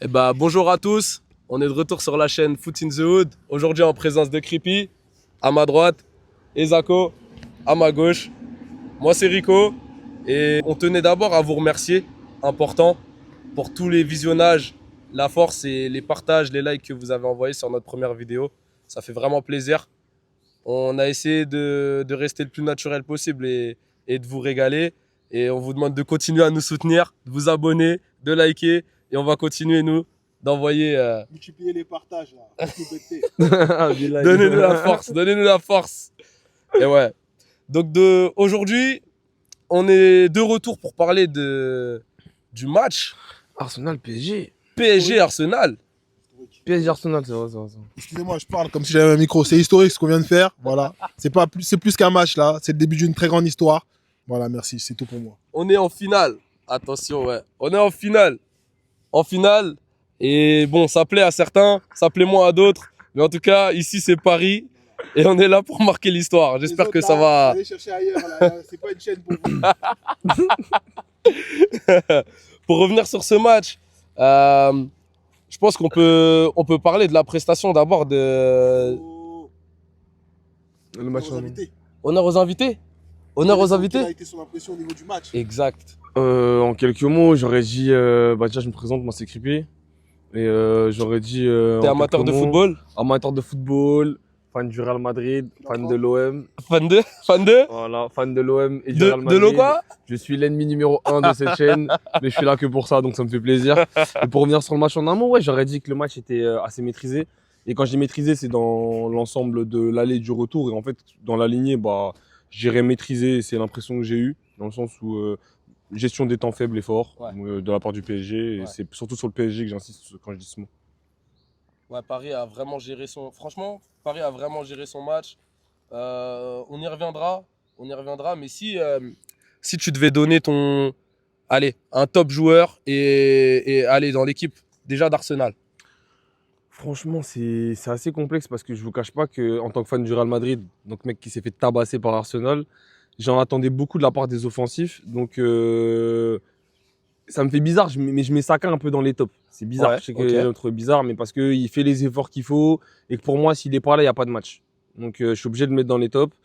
Bonjour à tous, on est de retour sur la chaîne Foot in the Hood. Aujourd'hui en présence de Creepy, à ma droite, et Zako, à ma gauche. Moi c'est Rico, et on tenait d'abord à vous remercier, important, pour tous les visionnages, la force et les partages, les likes que vous avez envoyés sur notre première vidéo. Ça fait vraiment plaisir. On a essayé de rester le plus naturel possible et de vous régaler. Et on vous demande de continuer à nous soutenir, de vous abonner, de liker. Et on va continuer, nous, d'envoyer. Multiplier les partages, là. Donnez-nous la force, donnez-nous la force. Et ouais. Donc aujourd'hui, on est de retour pour parler du match Arsenal PSG. PSG-Arsenal. PSG Arsenal, c'est vrai. Excusez-moi, je parle comme si j'avais un micro. C'est historique ce qu'on vient de faire. Voilà. C'est plus qu'un match, là. C'est le début d'une très grande histoire. Voilà, merci. C'est tout pour moi. On est en finale. Attention, ouais. On est en finale. En finale. Et bon, ça plaît à certains, ça plaît moins à d'autres. Mais en tout cas, ici, c'est Paris. Et on est là pour marquer l'histoire. J'espère que ça va. Allez chercher ailleurs, là. C'est pas une chaîne pour vous. Pour revenir sur ce match, je pense qu'on peut parler de la prestation d'abord de. Le match Aux invités. Honneur aux invités. Honneur aux Quelle a invités. été son impression au niveau du match? Exact. En quelques mots, j'aurais dit. Déjà, je me présente, moi c'est Creepy. Et j'aurais dit. T'es amateur de football? Amateur de football, fan du Real Madrid, fan de l'OM. Fan de? Fan de? Voilà, fan de l'OM et du De, Real de Madrid. l'eau quoi? Je suis l'ennemi numéro 1 de cette chaîne, mais je suis là que pour ça, donc ça me fait plaisir. Et pour revenir sur le match en un mot, ouais, j'aurais dit que le match était assez maîtrisé. Et quand je dis maîtrisé, c'est dans l'ensemble de l'aller et du retour. Et en fait, dans la lignée, j'irais maîtriser, c'est l'impression que j'ai eue, dans le sens où gestion des temps faibles et forts de la part du PSG. Et c'est surtout sur le PSG que j'insiste quand je dis ce mot. Ouais, Paris a vraiment géré son. Franchement, Paris a vraiment géré son match. On y reviendra. Mais si tu devais donner un top joueur et aller dans l'équipe déjà d'Arsenal. Franchement, c'est assez complexe parce que je vous cache pas que en tant que fan du Real Madrid, donc mec qui s'est fait tabasser par Arsenal, j'en attendais beaucoup de la part des offensifs. Donc ça me fait bizarre, mais je mets Saka un peu dans les tops. C'est bizarre, Ouais, je sais que j'ai trouvé bizarre, mais parce qu'il fait les efforts qu'il faut et que pour moi, s'il est pas là, il n'y a pas de match. Donc je suis obligé de le mettre dans les tops.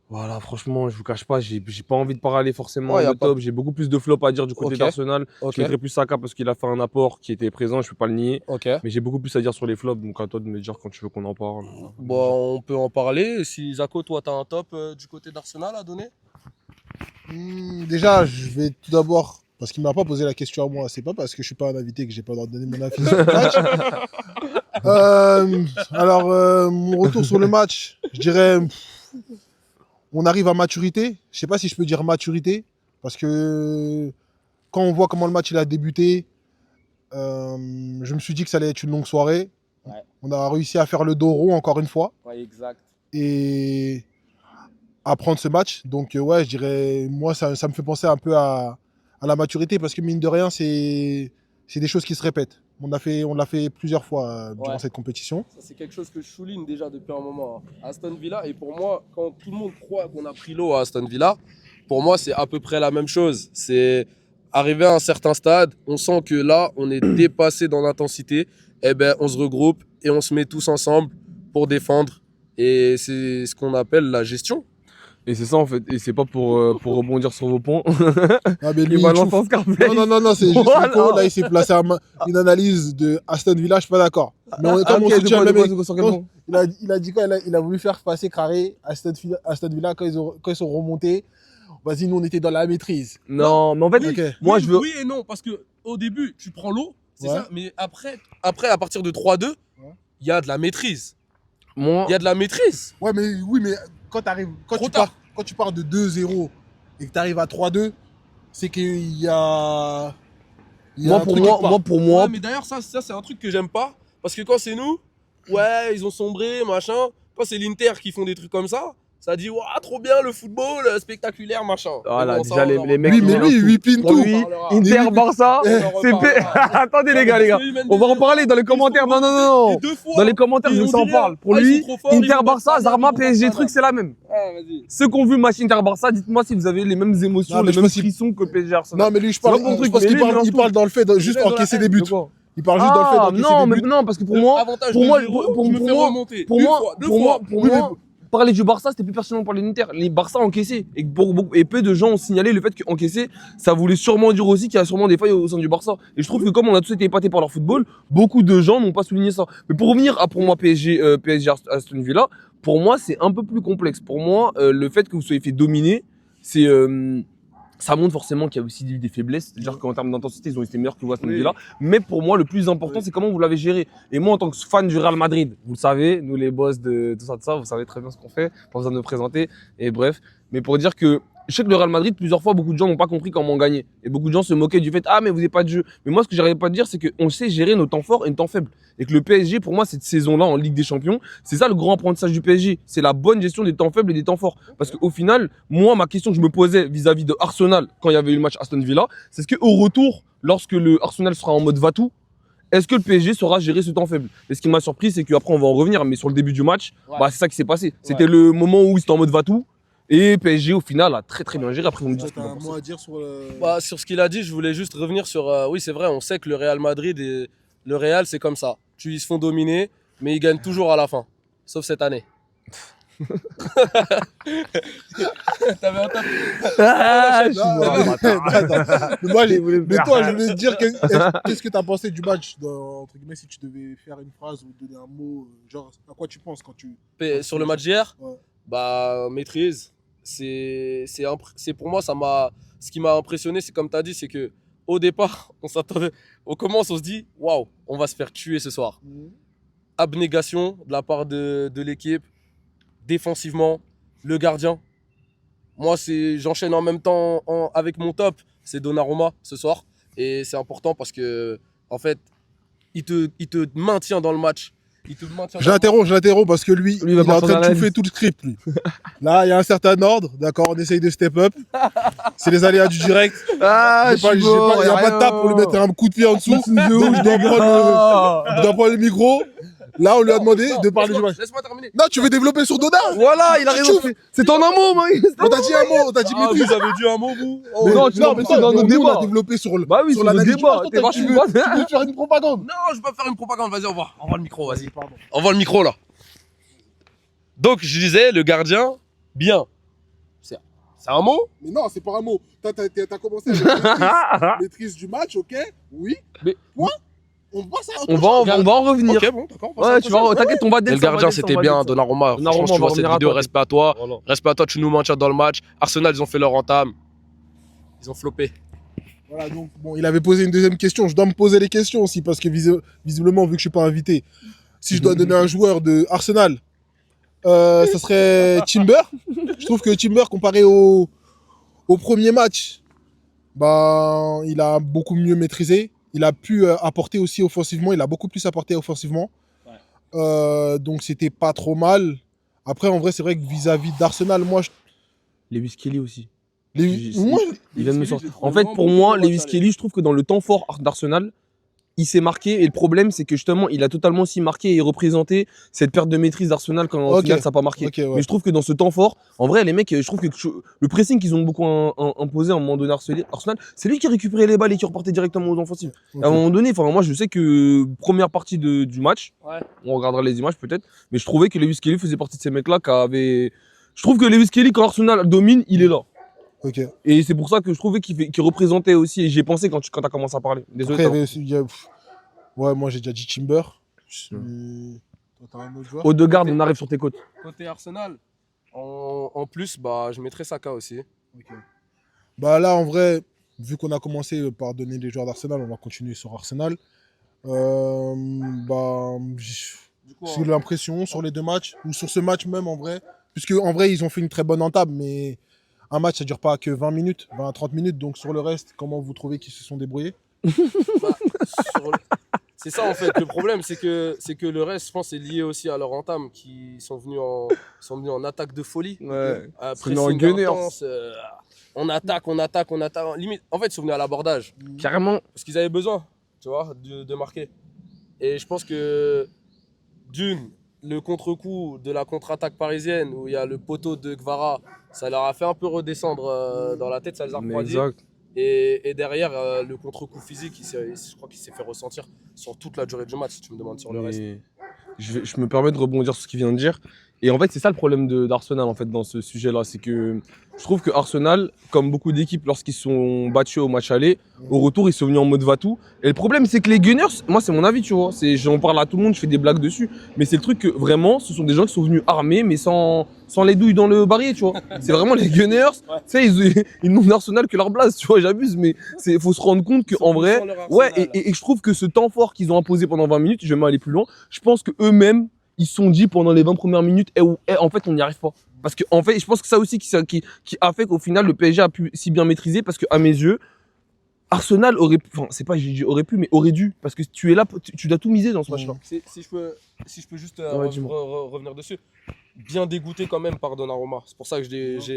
Voilà, franchement, je vous cache pas, j'ai pas envie de parler forcément de top. J'ai beaucoup plus de flop à dire du côté d'Arsenal. Je mettrais plus Saka parce qu'il a fait un apport qui était présent, je peux pas le nier. Mais j'ai beaucoup plus à dire sur les flops, donc à toi de me dire quand tu veux qu'on en parle. Bon, on peut en parler. Si Zako, toi, tu as un top du côté d'Arsenal à donner? Déjà, je vais tout d'abord, parce qu'il m'a pas posé la question à moi, c'est pas parce que je suis pas un invité que j'ai pas le droit de donner mon avis sur le match. Mon retour sur le match, je dirais, on arrive à maturité. Je sais pas si je peux dire maturité, parce que quand on voit comment le match il a débuté, je me suis dit que ça allait être une longue soirée. Ouais. On a réussi à faire le dos rond encore une fois. Ouais, exact. Et à prendre ce match. Donc ouais, je dirais, moi ça me fait penser un peu à la maturité, parce que mine de rien, c'est des choses qui se répètent. On l'a fait plusieurs fois durant cette compétition. Ça, c'est quelque chose que je souligne déjà depuis un moment. Aston Villa, et pour moi, quand tout le monde croit qu'on a pris l'eau à Aston Villa, pour moi, c'est à peu près la même chose. C'est arrivé à un certain stade, on sent que là, on est dépassé dans l'intensité. Eh ben, on se regroupe et on se met tous ensemble pour défendre. Et c'est ce qu'on appelle la gestion. Et c'est ça en fait, et c'est pas pour rebondir sur vos points. Ah, mais lui, il balance en Scarface. Non, c'est juste Rico, là il s'est placé à une analyse de Aston Villa, je suis pas d'accord. Mais comme on soutient le mec, il a dit quoi? Il a voulu faire passer carré Aston Villa quand ils sont remontés. Vas-y, nous on était dans la maîtrise. Non, mais en fait, moi je veux. Oui et non, parce que au début, tu prends l'eau, c'est ça, mais après, à partir de 3-2, il y a de la maîtrise. Il y a de la maîtrise. Ouais, mais quand tu pars de 2-0 et que tu arrives à 3-2, c'est qu'il y a. Moi, pour moi. Ouais, mais d'ailleurs, ça c'est un truc que j'aime pas. Parce que quand c'est nous, ouais, ils ont sombré, machin. Quand c'est l'Inter qui font des trucs comme ça, Ça dit, waouh, trop bien le football, spectaculaire, machin. Voilà, Mais bon, ça, déjà, on en les mecs. Oui, qui mais mélangent lui, tout. il whippine Pour tout. lui, parlera. Inter, Barça, On en c'est reparlera. Attendez, les gars. Parce qu'ils mènent On va des- en parler dans les commentaires. Non, non, non, Et non. 2 fois. Dans les commentaires, Et je veux on que ça en dit rien. parle. Pour Ah, ils lui, sont trop forts, ils Inter, vont Barça, battre Zarma, Paname, ils vont PSG, battre truc, c'est la même. Ah, vas-y. Ceux qui ont vu le match Inter, Barça, dites-moi si vous avez les mêmes émotions, Non, mais les je mêmes pense qu'il- frissons que PSG, Arsenal. Non, mais lui, je pas pense, mon je truc, pense mais qu'il lui, parle, il mélange il parle dans le fait, juste Il est encaisser dans des la buts. De quoi Il parle juste dans le fait Ah, d'encaisser non, des mais buts. non, parce que pour moi, Avantage pour de moi, 0, pour je me fais moi, remonter. pour Une moi, fois, deux pour moi, fois. pour Oui, moi, parler du Barça, c'était plus pertinent de parler de l'Inter. Les Barça encaissaient. Et peu de gens ont signalé le fait qu'encaisser, ça voulait sûrement dire aussi qu'il y a sûrement des failles au sein du Barça. Et je trouve que comme on a tous été épatés par leur football, beaucoup de gens n'ont pas souligné ça. Mais pour revenir à, pour moi, PSG Aston Villa, pour moi, c'est un peu plus complexe. Pour moi, le fait que vous soyez fait dominer, c'est, ça montre forcément qu'il y a aussi des faiblesses. C'est-à-dire qu'en termes d'intensité, ils ont été meilleurs que vous Aston Villa. Mais pour moi, le plus important, c'est comment vous l'avez géré. Et moi, en tant que fan du Real Madrid, vous le savez, nous les boss de tout ça, vous savez très bien ce qu'on fait. Pas besoin de me présenter. Et bref. Mais pour dire que je sais que le Real Madrid, plusieurs fois, beaucoup de gens n'ont pas compris comment gagner. Et beaucoup de gens se moquaient du fait, ah, mais vous n'avez pas de jeu. Mais moi, ce que j'arrive pas à dire, c'est qu'on sait gérer nos temps forts et nos temps faibles. Et que le PSG, pour moi, cette saison-là, en Ligue des Champions, c'est ça le grand apprentissage du PSG. C'est la bonne gestion des temps faibles et des temps forts. Parce qu'au final, moi, ma question que je me posais vis-à-vis de Arsenal, quand il y avait eu le match Aston Villa, c'est ce qu'au retour, lorsque le Arsenal sera en mode va-tout, est-ce que le PSG saura gérer ce temps faible? Et ce qui m'a surpris, c'est qu'après, on va en revenir, mais sur le début du match, bah, c'est ça qui s'est passé. C'était le moment où c'était en mode va-tout. Et PSG, au final, a très très bien géré. Après, on me dit ce T'as qu'il en un pense. mot à dire sur le. Bah, sur ce qu'il a dit, je voulais juste revenir sur. Oui, c'est vrai, on sait que le Real Madrid et le Real, c'est comme ça. Ils se font dominer, mais ils gagnent toujours à la fin. Sauf cette année. T'avais un top. Ah, je suis Non, mort, mais- bâtard. Mais moi, Il voulait me mais faire. toi, je voulais te dire, qu'est-ce que tu as pensé du match, entre guillemets, si tu devais faire une phrase ou donner un mot, genre, à quoi tu penses quand tu. Sur le match d'hier, Ouais. bah, maîtrise. C'est pour moi, ce qui m'a impressionné, c'est comme tu as dit, c'est que au départ, on commence, on se dit, waouh, on va se faire tuer ce soir. Abnégation de la part de l'équipe, défensivement, le gardien. Moi, j'enchaîne en même temps avec mon top, c'est Donnarumma ce soir. Et c'est important parce que, en fait, il te maintient dans le match. Il te maintient Je l'interromps parce que lui, Lui, il il va est pas en train de s'en chauffer tout le script, lui. Là, il y a un certain ordre, d'accord, on essaye de step up. C'est les aléas du direct. Ah, Il n'y a pas de tape pour lui mettre un coup de pied en dessous. Donc, je dois prendre le micro. Là, on lui a demandé de parler du match. Laisse-moi terminer. Non, tu veux développer sur Donna? Voilà, il a raison. C'est en un mot, moi. On t'a dit un mot, on t'a dit Ah, maîtrise. vous avez dit un mot, vous Mais non, tu mais c'est dans nous, nos on a débats. développé sur le. Bah oui, sur c'est le l'analyse du débat. match. T'es Toi, tu vachement veux faire une propagande. Non, je vais pas faire une propagande. Vas-y, envoie le micro, vas-y. Envoie le micro, là. Donc, je disais, le gardien, bien. C'est un mot? Mais non, c'est pas un mot. T'as commencé avec maîtrise du match, ok? Oui. Mais- Point. On voit ça. On va en revenir. Ok, bon, d'accord. Ouais, tu vas, t'inquiète, on va Et le descendre. gardien, c'était bien, Donnarumma. Donnarumma, Franchement, tu on va vois cette revenir à vidéo, toi. respect à toi. Voilà. Respect à toi, tu nous maintiens dans le match. Arsenal, ils ont fait leur entame. Ils ont floppé. Voilà, donc bon, il avait posé une deuxième question. Je dois me poser les questions aussi parce que visiblement, vu que je suis pas invité, si je dois donner un joueur de Arsenal, ça serait Timber. Je trouve que Timber, comparé au premier match, bah, il a beaucoup mieux maîtrisé. Il a pu apporter aussi offensivement. Il a beaucoup plus apporté offensivement. Donc c'était pas trop mal. Après, en vrai, c'est vrai que vis-à-vis d'Arsenal, moi, Lewis Kelly aussi. moi, Il vient de me sortir. En fait, pour moi, Lewis Kelly, je trouve que dans le temps fort d'Arsenal, il s'est marqué. Et le problème, c'est que justement, il a totalement aussi marqué et représenté cette perte de maîtrise d'Arsenal quand au Ok. final, ça n'a pas marqué. ok, ouais. Mais je trouve que dans ce temps fort, en vrai, les mecs, je trouve que le pressing qu'ils ont beaucoup imposé à un moment donné Arsenal, c'est lui qui récupérait les balles et qui repartait directement aux offensives. Ok. À un moment donné, moi, je sais que première partie du match, Ouais. on regardera les images peut-être, mais je trouvais que Lewis Kelly faisait partie de ces mecs-là qui avaient. Je trouve que Lewis Kelly, quand Arsenal domine, il est là. Ok. Et c'est pour ça que je trouvais qu'il représentait aussi. Et j'y ai pensé quand tu as commencé à parler. Désolé. Après, ça. ouais, moi j'ai déjà dit Timber. Toi, t'as un autre joueur? Odegaard, on arrive sur tes côtes. Côté Arsenal, en plus, bah, je mettrais Saka aussi. Ok. Bah là, en vrai, vu qu'on a commencé par donner les joueurs d'Arsenal, on va continuer sur Arsenal. Bah, j'ai l'impression sur les deux matchs, ou sur ce match même en vrai, puisque en vrai, ils ont fait une très bonne entame, mais un match, ça dure pas que 20 minutes, 20 à 30 minutes. Donc sur le reste, comment vous trouvez qu'ils se sont débrouillés? Bah, sur le- C'est ça en fait. Le problème, c'est que le reste, je pense, est lié aussi à leur entame, qui sont venus en attaque de folie. Ouais. Pressing en gunners. intense, on attaque. Limite, en fait, ils sont venus à l'abordage. Carrément. Parce qu'ils avaient besoin, tu vois, de marquer. Et je pense que, le contre-coup de la contre-attaque parisienne, où il y a le poteau de Gvara, ça leur a fait un peu redescendre dans la tête, ça les a refroidis. Exact. Et derrière, le contre-coup physique, je crois qu'il s'est fait ressentir sur toute la durée du match, si tu me demandes sur le reste. Mais je me permets de rebondir sur ce qu'il vient de dire. Et en fait, c'est ça le problème d'Arsenal en fait, dans ce sujet-là. C'est que je trouve que Arsenal, comme beaucoup d'équipes, lorsqu'ils sont battus au match aller, au retour, ils sont venus en mode va-tout. Et le problème, c'est que les Gunners, moi, c'est mon avis, tu vois. J'en parle à tout le monde, je fais des blagues dessus. Mais c'est le truc que vraiment, ce sont des gens qui sont venus armés, mais sans les douilles dans le barillet, tu vois. C'est vraiment les Gunners. Tu sais, ils n'ont d'Arsenal que leur blase, tu vois, j'abuse. Mais il faut se rendre compte qu'en vrai, ouais, et je trouve que ce temps fort qu'ils ont imposé pendant 20 minutes, je vais même aller plus loin, je pense qu'eux-mêmes, ils se sont dit pendant les 20 premières minutes, en fait, on n'y arrive pas. Parce que, en fait, je pense que ça aussi qui a fait qu'au final, le PSG a pu si bien maîtriser, parce qu'à mes yeux, Arsenal aurait pu, enfin, c'est pas, j'ai dit aurait pu, mais aurait dû, parce que tu es là, tu dois tout miser dans ce match-là. Si je peux juste Ouais, revenir dessus, bien dégoûté quand même par Donnarumma. C'est pour ça que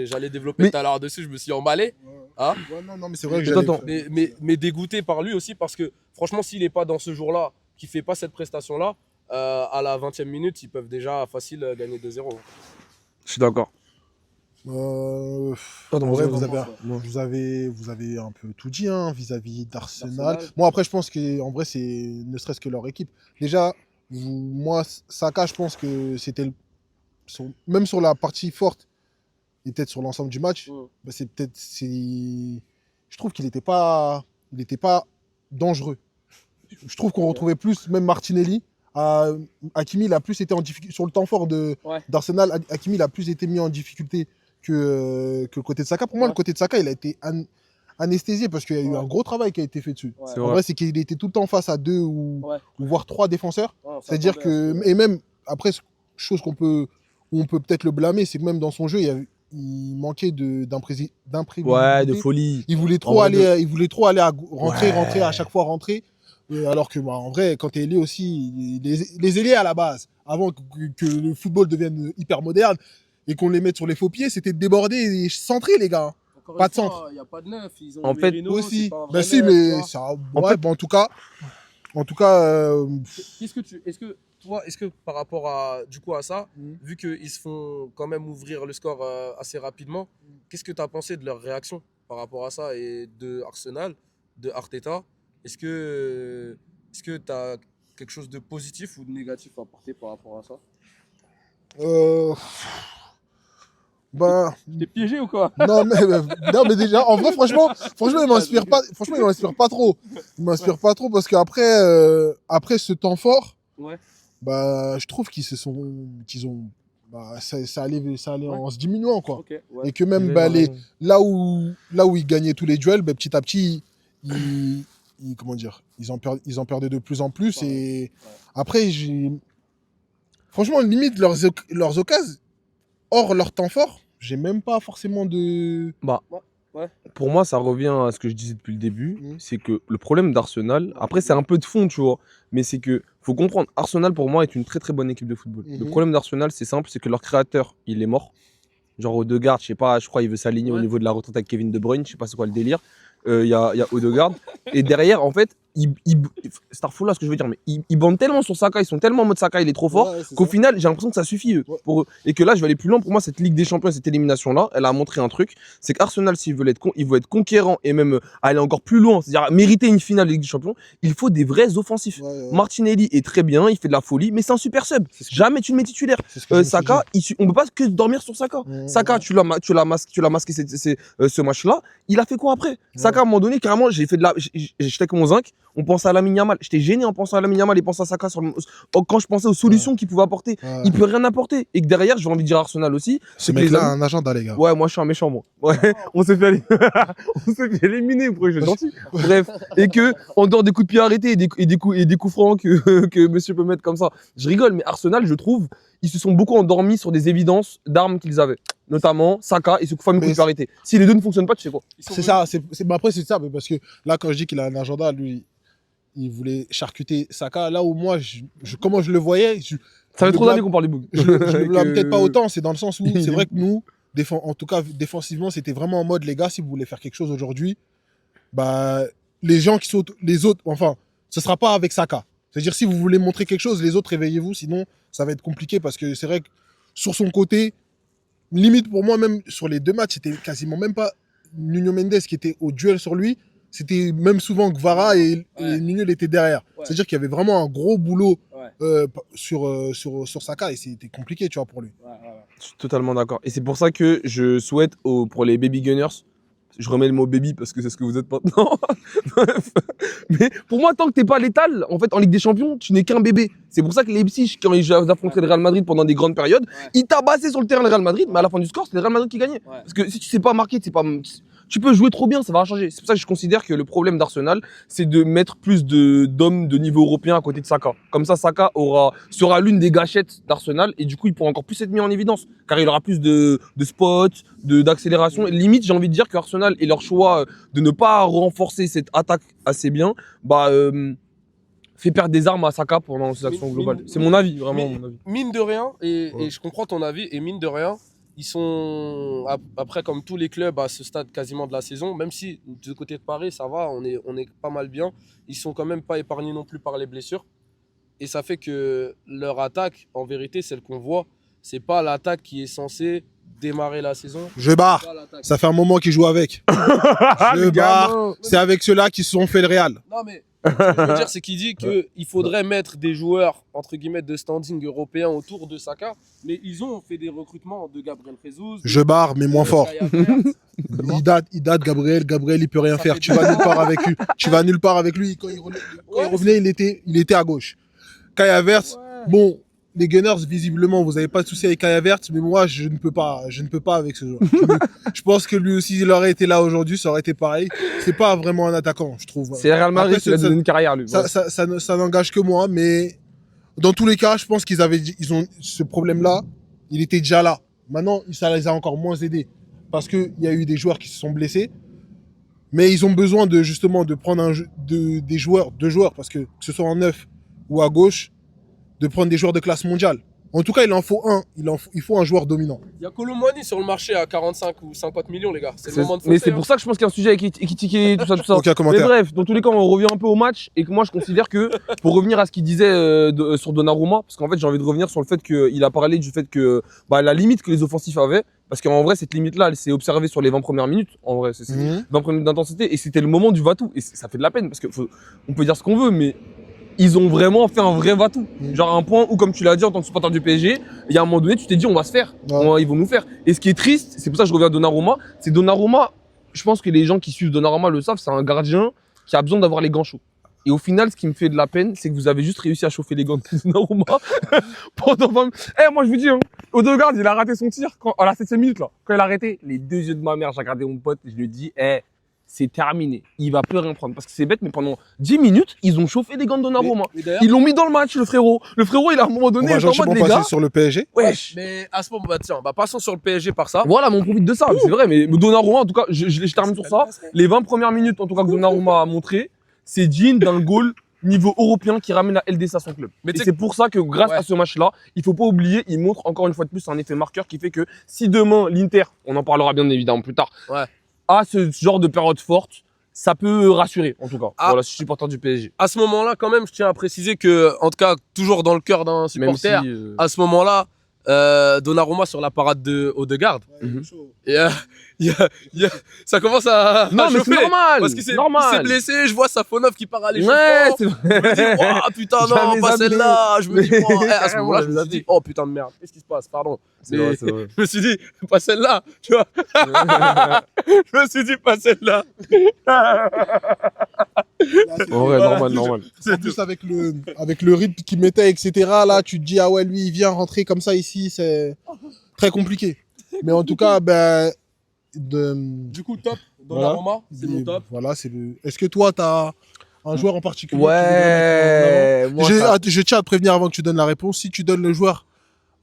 j'allais développer tout à l'heure dessus, je me suis emballé. Hein, Ouais, non, mais c'est vrai que Attends, mais dégoûté par lui aussi, parce que franchement, s'il n'est pas dans ce jour-là, qu'il ne fait pas cette prestation-là, à la 20e minute, ils peuvent déjà facile gagner 2-0. je suis d'accord. En vrai, vous avez un peu tout dit hein, vis-à-vis d'Arsenal. Arsenal. Moi, après, je pense qu'en vrai, c'est ne serait-ce que leur équipe. Déjà, moi, Saka, je pense que c'était même sur la partie forte et peut-être sur l'ensemble du match, bah, je trouve qu'il n'était pas dangereux. Je trouve qu'on retrouvait plus, même Martinelli. Hakimi, il a plus été en difficulté sur le temps fort d'Arsenal. Hakimi, il a plus été mis en difficulté que le côté de Saka. Pour moi, le côté de Saka, il a été anesthésié parce qu'il y a eu un gros travail qui a été fait dessus. C'est En vrai. vrai, c'est qu'il était tout le temps face à 2 ou voire 3 défenseurs. Ouais, C'est-à-dire que, et même après, chose où on peut peut-être le blâmer, c'est que même dans son jeu, il manquait d'imprévisibilité. Ouais, de folie. Il voulait trop aller rentrer à chaque fois rentrer. Alors que bah, en vrai, quand tu es ailier aussi, les ailiers à la base, avant que le football devienne hyper moderne et qu'on les mette sur les faux pieds, c'était de déborder et centrer les gars. Encore Pas une de fois, centre. Il n'y a pas de neuf. Ils ont En fait, Merino, Aussi. c'est pas un vrai Ben si, neuf, mais tu vois. ça. En Ouais, fait- bah, en tout cas, Est-ce que par rapport à ça, Mhm. vu qu'ils se font quand même ouvrir le score assez rapidement, qu'est-ce que tu as pensé de leur réaction par rapport à ça et de Arsenal, de Arteta? Est-ce que tu as quelque chose de positif ou de négatif à apporter par rapport à ça? bah, T'es piégé ou quoi? non mais déjà, en vrai, franchement, il m'inspire pas. Franchement, il m'inspire pas trop. Il m'inspire pas trop parce qu'après, après ce temps fort, Ouais. bah, je trouve ça allait en se diminuant quoi. Ok, ouais. Et que même bah, là où ils gagnaient tous les duels, bah, petit à petit, comment dire, ils en perdaient de plus en plus. Ouais. Et après, franchement, limite, leurs occasions, hors leur temps fort, j'ai même pas forcément de. Pour moi, ça revient à ce que je disais depuis le début. Mhm. C'est que le problème d'Arsenal, après, c'est un peu de fond, tu vois. Mais c'est que, faut comprendre, Arsenal, pour moi, est une très très bonne équipe de football. Le Mhm. problème d'Arsenal, c'est simple, c'est que leur créateur, il est mort. Genre Odegaard, je sais pas, je crois il veut s'aligner au Ouais. niveau de la retraite avec Kevin De Bruyne, je sais pas c'est quoi le délire. Il y a Odegaard. Et derrière, en fait, Starfall là, ce que je veux dire, mais ils bandent tellement sur Saka, ils sont tellement en mode Saka, il est trop fort, Ouais, c'est qu'au ça. final, j'ai l'impression que ça suffit pour eux. Et que là, je vais aller plus loin. Pour moi, cette Ligue des Champions, cette élimination-là, elle a montré un truc, c'est qu'Arsenal, s'ils veulent être conquérants et même aller encore plus loin, c'est-à-dire mériter une finale de Ligue des Champions, il faut des vrais offensifs. Ouais. Martinelli est très bien, il fait de la folie, mais c'est un super sub. C'est ce que- Jamais tu le mets titulaire. c'est ce que je me suis Saka, on peut pas que dormir sur Saka. dit. Saka, tu l'as masqué ce match-là. Il a fait quoi après? Saka, à un moment donné, carrément, j'étais avec mon zinc. On pensait à Lamine Yamal. J'étais gêné en pensant à Lamine Yamal et pensant à Saka quand je pensais aux solutions qu'il pouvait apporter. Ouais. Il peut rien apporter. Et que derrière, j'ai envie de dire Arsenal aussi. Ce c'est que les mec-là a amis- un agenda, les gars. Ouais, moi je suis un méchant, moi. Ouais, on s'est fait, on s'est fait éliminer, pour je suis gentil. Bref, et que, en dehors des coups de pied arrêtés et des coups francs que monsieur peut mettre comme ça, je rigole, mais Arsenal, je trouve, ils se sont beaucoup endormis sur des évidences d'armes qu'ils avaient. Notamment Saka et ce fameux coup de pied arrêté. Si les deux ne fonctionnent pas, tu sais quoi? C'est ça, après c'est ça, mais parce que là, quand je dis qu'il a un agenda, lui, il voulait charcuter Saka. Là où moi, comment je le voyais, Ça fait le trop blâme- d'années qu'on parle du bug. je ne le blâme peut-être pas autant. C'est dans le sens où c'est vrai que nous, en tout cas défensivement, c'était vraiment en mode, les gars, si vous voulez faire quelque chose aujourd'hui, bah, les gens qui sont les autres, enfin, ce sera pas avec Saka. C'est-à-dire, si vous voulez montrer quelque chose, les autres, réveillez-vous, sinon, ça va être compliqué parce que c'est vrai que sur son côté, limite pour moi, même sur les 2 matchs, c'était quasiment même pas Nuno Mendes qui était au duel sur lui, c'était même souvent Gvara et Nuno il était derrière. Ouais. C'est-à-dire qu'il y avait vraiment un gros boulot Ouais. sur Saka et c'était compliqué, tu vois, pour lui. Je suis totalement d'accord. Et c'est pour ça que je souhaite pour les baby gunners, je remets le mot baby parce que c'est ce que vous êtes maintenant. Bref. Mais pour moi, tant que t'es pas létal, en fait, en Ligue des Champions, tu n'es qu'un bébé. C'est pour ça que Leipzig, quand ils affrontaient le Real Madrid pendant des grandes périodes, ils tabassaient sur le terrain le Real Madrid, mais à la fin du score, c'était le Real Madrid qui gagnait. Parce que si tu sais pas marquer, tu peux jouer trop bien, ça va changer. C'est pour ça que je considère que le problème d'Arsenal, c'est de mettre plus d'hommes de niveau européen à côté de Saka. Comme ça, Saka sera l'une des gâchettes d'Arsenal et du coup, il pourra encore plus être mis en évidence. Car il aura plus de spots, d'accélération. Et limite, j'ai envie de dire que Arsenal et leur choix de ne pas renforcer cette attaque assez bien, fait perdre des armes à Saka pendant ses actions globales. C'est mon avis, vraiment mon avis. Mine de rien, et Ouais. je comprends ton avis, et mine de rien, ils sont, après, comme tous les clubs à ce stade quasiment de la saison, même si du côté de Paris, ça va, on est pas mal bien, ils sont quand même pas épargnés non plus par les blessures. Et ça fait que leur attaque, en vérité, celle qu'on voit, c'est pas l'attaque qui est censée démarrer la saison. Je barre. C'est pas l'attaque. Ça fait un moment qu'il joue avec. Je barre. C'est avec ceux-là qui se sont fait le Real. Non, mais ce que je veux dire, c'est qu'il dit qu'il faudrait mettre des joueurs, entre guillemets, de standing européen autour de Saka, mais ils ont fait des recrutements de Gabriel Jesus. Je barre, mais moins fort. Il date Gabriel, il peut rien Ça faire. fait Tu vas nulle part avec lui. Tu vas nulle part avec lui. Quand il revenait, il était à gauche. Kai Havertz, bon, les Gunners, visiblement, vous n'avez pas de souci avec Kai Havertz, mais moi, je ne peux pas avec ce joueur. Je pense que lui aussi, il aurait été là aujourd'hui, ça aurait été pareil. C'est pas vraiment un attaquant, je trouve. C'est Real Madrid Après, qui a donné une carrière, lui. Ça n'engage que moi, mais dans tous les cas, je pense ils ont ce problème-là, il était déjà là. Maintenant, ça les a encore moins aidés parce qu'il y a eu des joueurs qui se sont blessés, mais ils ont besoin de prendre deux joueurs, parce que ce soit en neuf ou à gauche, de prendre des joueurs de classe mondiale. En tout cas, il en faut un. Il faut un joueur dominant. Il y a Colomboigny sur le marché à 45 ou 50 millions, les gars. C'est le moment de Mais foncer, c'est pour ça que je pense qu'il y a un sujet avec Ekitike et tout ça. Aucun Mais commentaire. bref, dans tous les cas, on revient un peu au match et que moi je considère que, pour revenir à ce qu'il disait sur Donnarumma, parce qu'en fait j'ai envie de revenir sur le fait qu'il a parlé du fait que la limite que les offensifs avaient, parce qu'en vrai cette limite-là, elle s'est observée sur les 20 premières minutes, en vrai, c'est 20 premières minutes d'intensité, et c'était le moment du va-tout, et ça fait de la peine, parce on peut dire ce qu'on veut, mais ils ont vraiment fait un vrai va-tout. Genre un point où, comme tu l'as dit en tant que supporter du PSG, il y a un moment donné, tu t'es dit on va se faire, ils vont nous faire. Et ce qui est triste, c'est pour ça que je reviens à Donnarumma, c'est Donnarumma, je pense que les gens qui suivent Donnarumma le savent, c'est un gardien qui a besoin d'avoir les gants chauds. Et au final, ce qui me fait de la peine, c'est que vous avez juste réussi à chauffer les gants de Donnarumma pendant 20 minutes. Moi je vous dis, Odegaard, il a raté son tir à la 7e minute là. Quand il a arrêté, les 2 yeux de ma mère, j'ai regardé mon pote et je lui ai dit, c'est terminé. Il va plus rien prendre. Parce que c'est bête, mais pendant 10 minutes, ils ont chauffé des gants de Donnarumma. Mais d'ailleurs, Ils l'ont mis dans le match, le frérot. Le frérot, il a à un moment On donné, va il est en gentiment mode, les gars. passer sur le PSG. Wesh. mais à ce moment, tiens, passons sur le PSG par ça. Voilà, mais on profite de ça. C'est vrai, mais Donnarumma, en tout cas, je termine sur ça. Les 20 premières minutes, en tout cas, que Donnarumma a montré, c'est digne d'un goal niveau européen qui ramène la LDC à son club. Mais Et tu sais c'est pour ça que grâce à ce match-là, il faut pas oublier, il montre encore une fois de plus un effet marqueur qui fait que si demain l'Inter, on en parlera bien évidemment plus tard, a ce genre de période forte, ça peut rassurer en tout cas. Voilà, je suis supporter du PSG. À ce moment-là, quand même, je tiens à préciser que, en tout cas, toujours dans le cœur d'un Même supporter, si, à ce moment-là, Donnarumma sur la parade de Odegaard. Et ça commence à Non, mais chauffer. c'est normal. Parce qu'il s'est normal. blessé, je vois Safonov qui part à l'échauffement. Ouais, c'est vrai. Je me dis, oh putain, non, J'avais pas zappé. celle-là. Je me dis, oh, à ce moment-là, je me J'avais suis dit, oh putain de merde, qu'est-ce qui se passe, pardon. C'est Mais vrai, c'est vrai. je me suis dit, pas celle-là, tu vois. Je me suis dit, pas celle-là. En vrai, normal, normal. En plus, avec le rythme qu'il mettait, etc., là, tu te dis, ah ouais, lui, il vient rentrer comme ça ici, c'est très compliqué. Mais en tout cas, Du coup, top, Donnarumma, c'est mon top. Voilà, Est-ce que toi, tu as un joueur en particulier Ouais, moi, ça- je tiens à te prévenir avant que tu donnes la réponse. Si tu donnes le joueur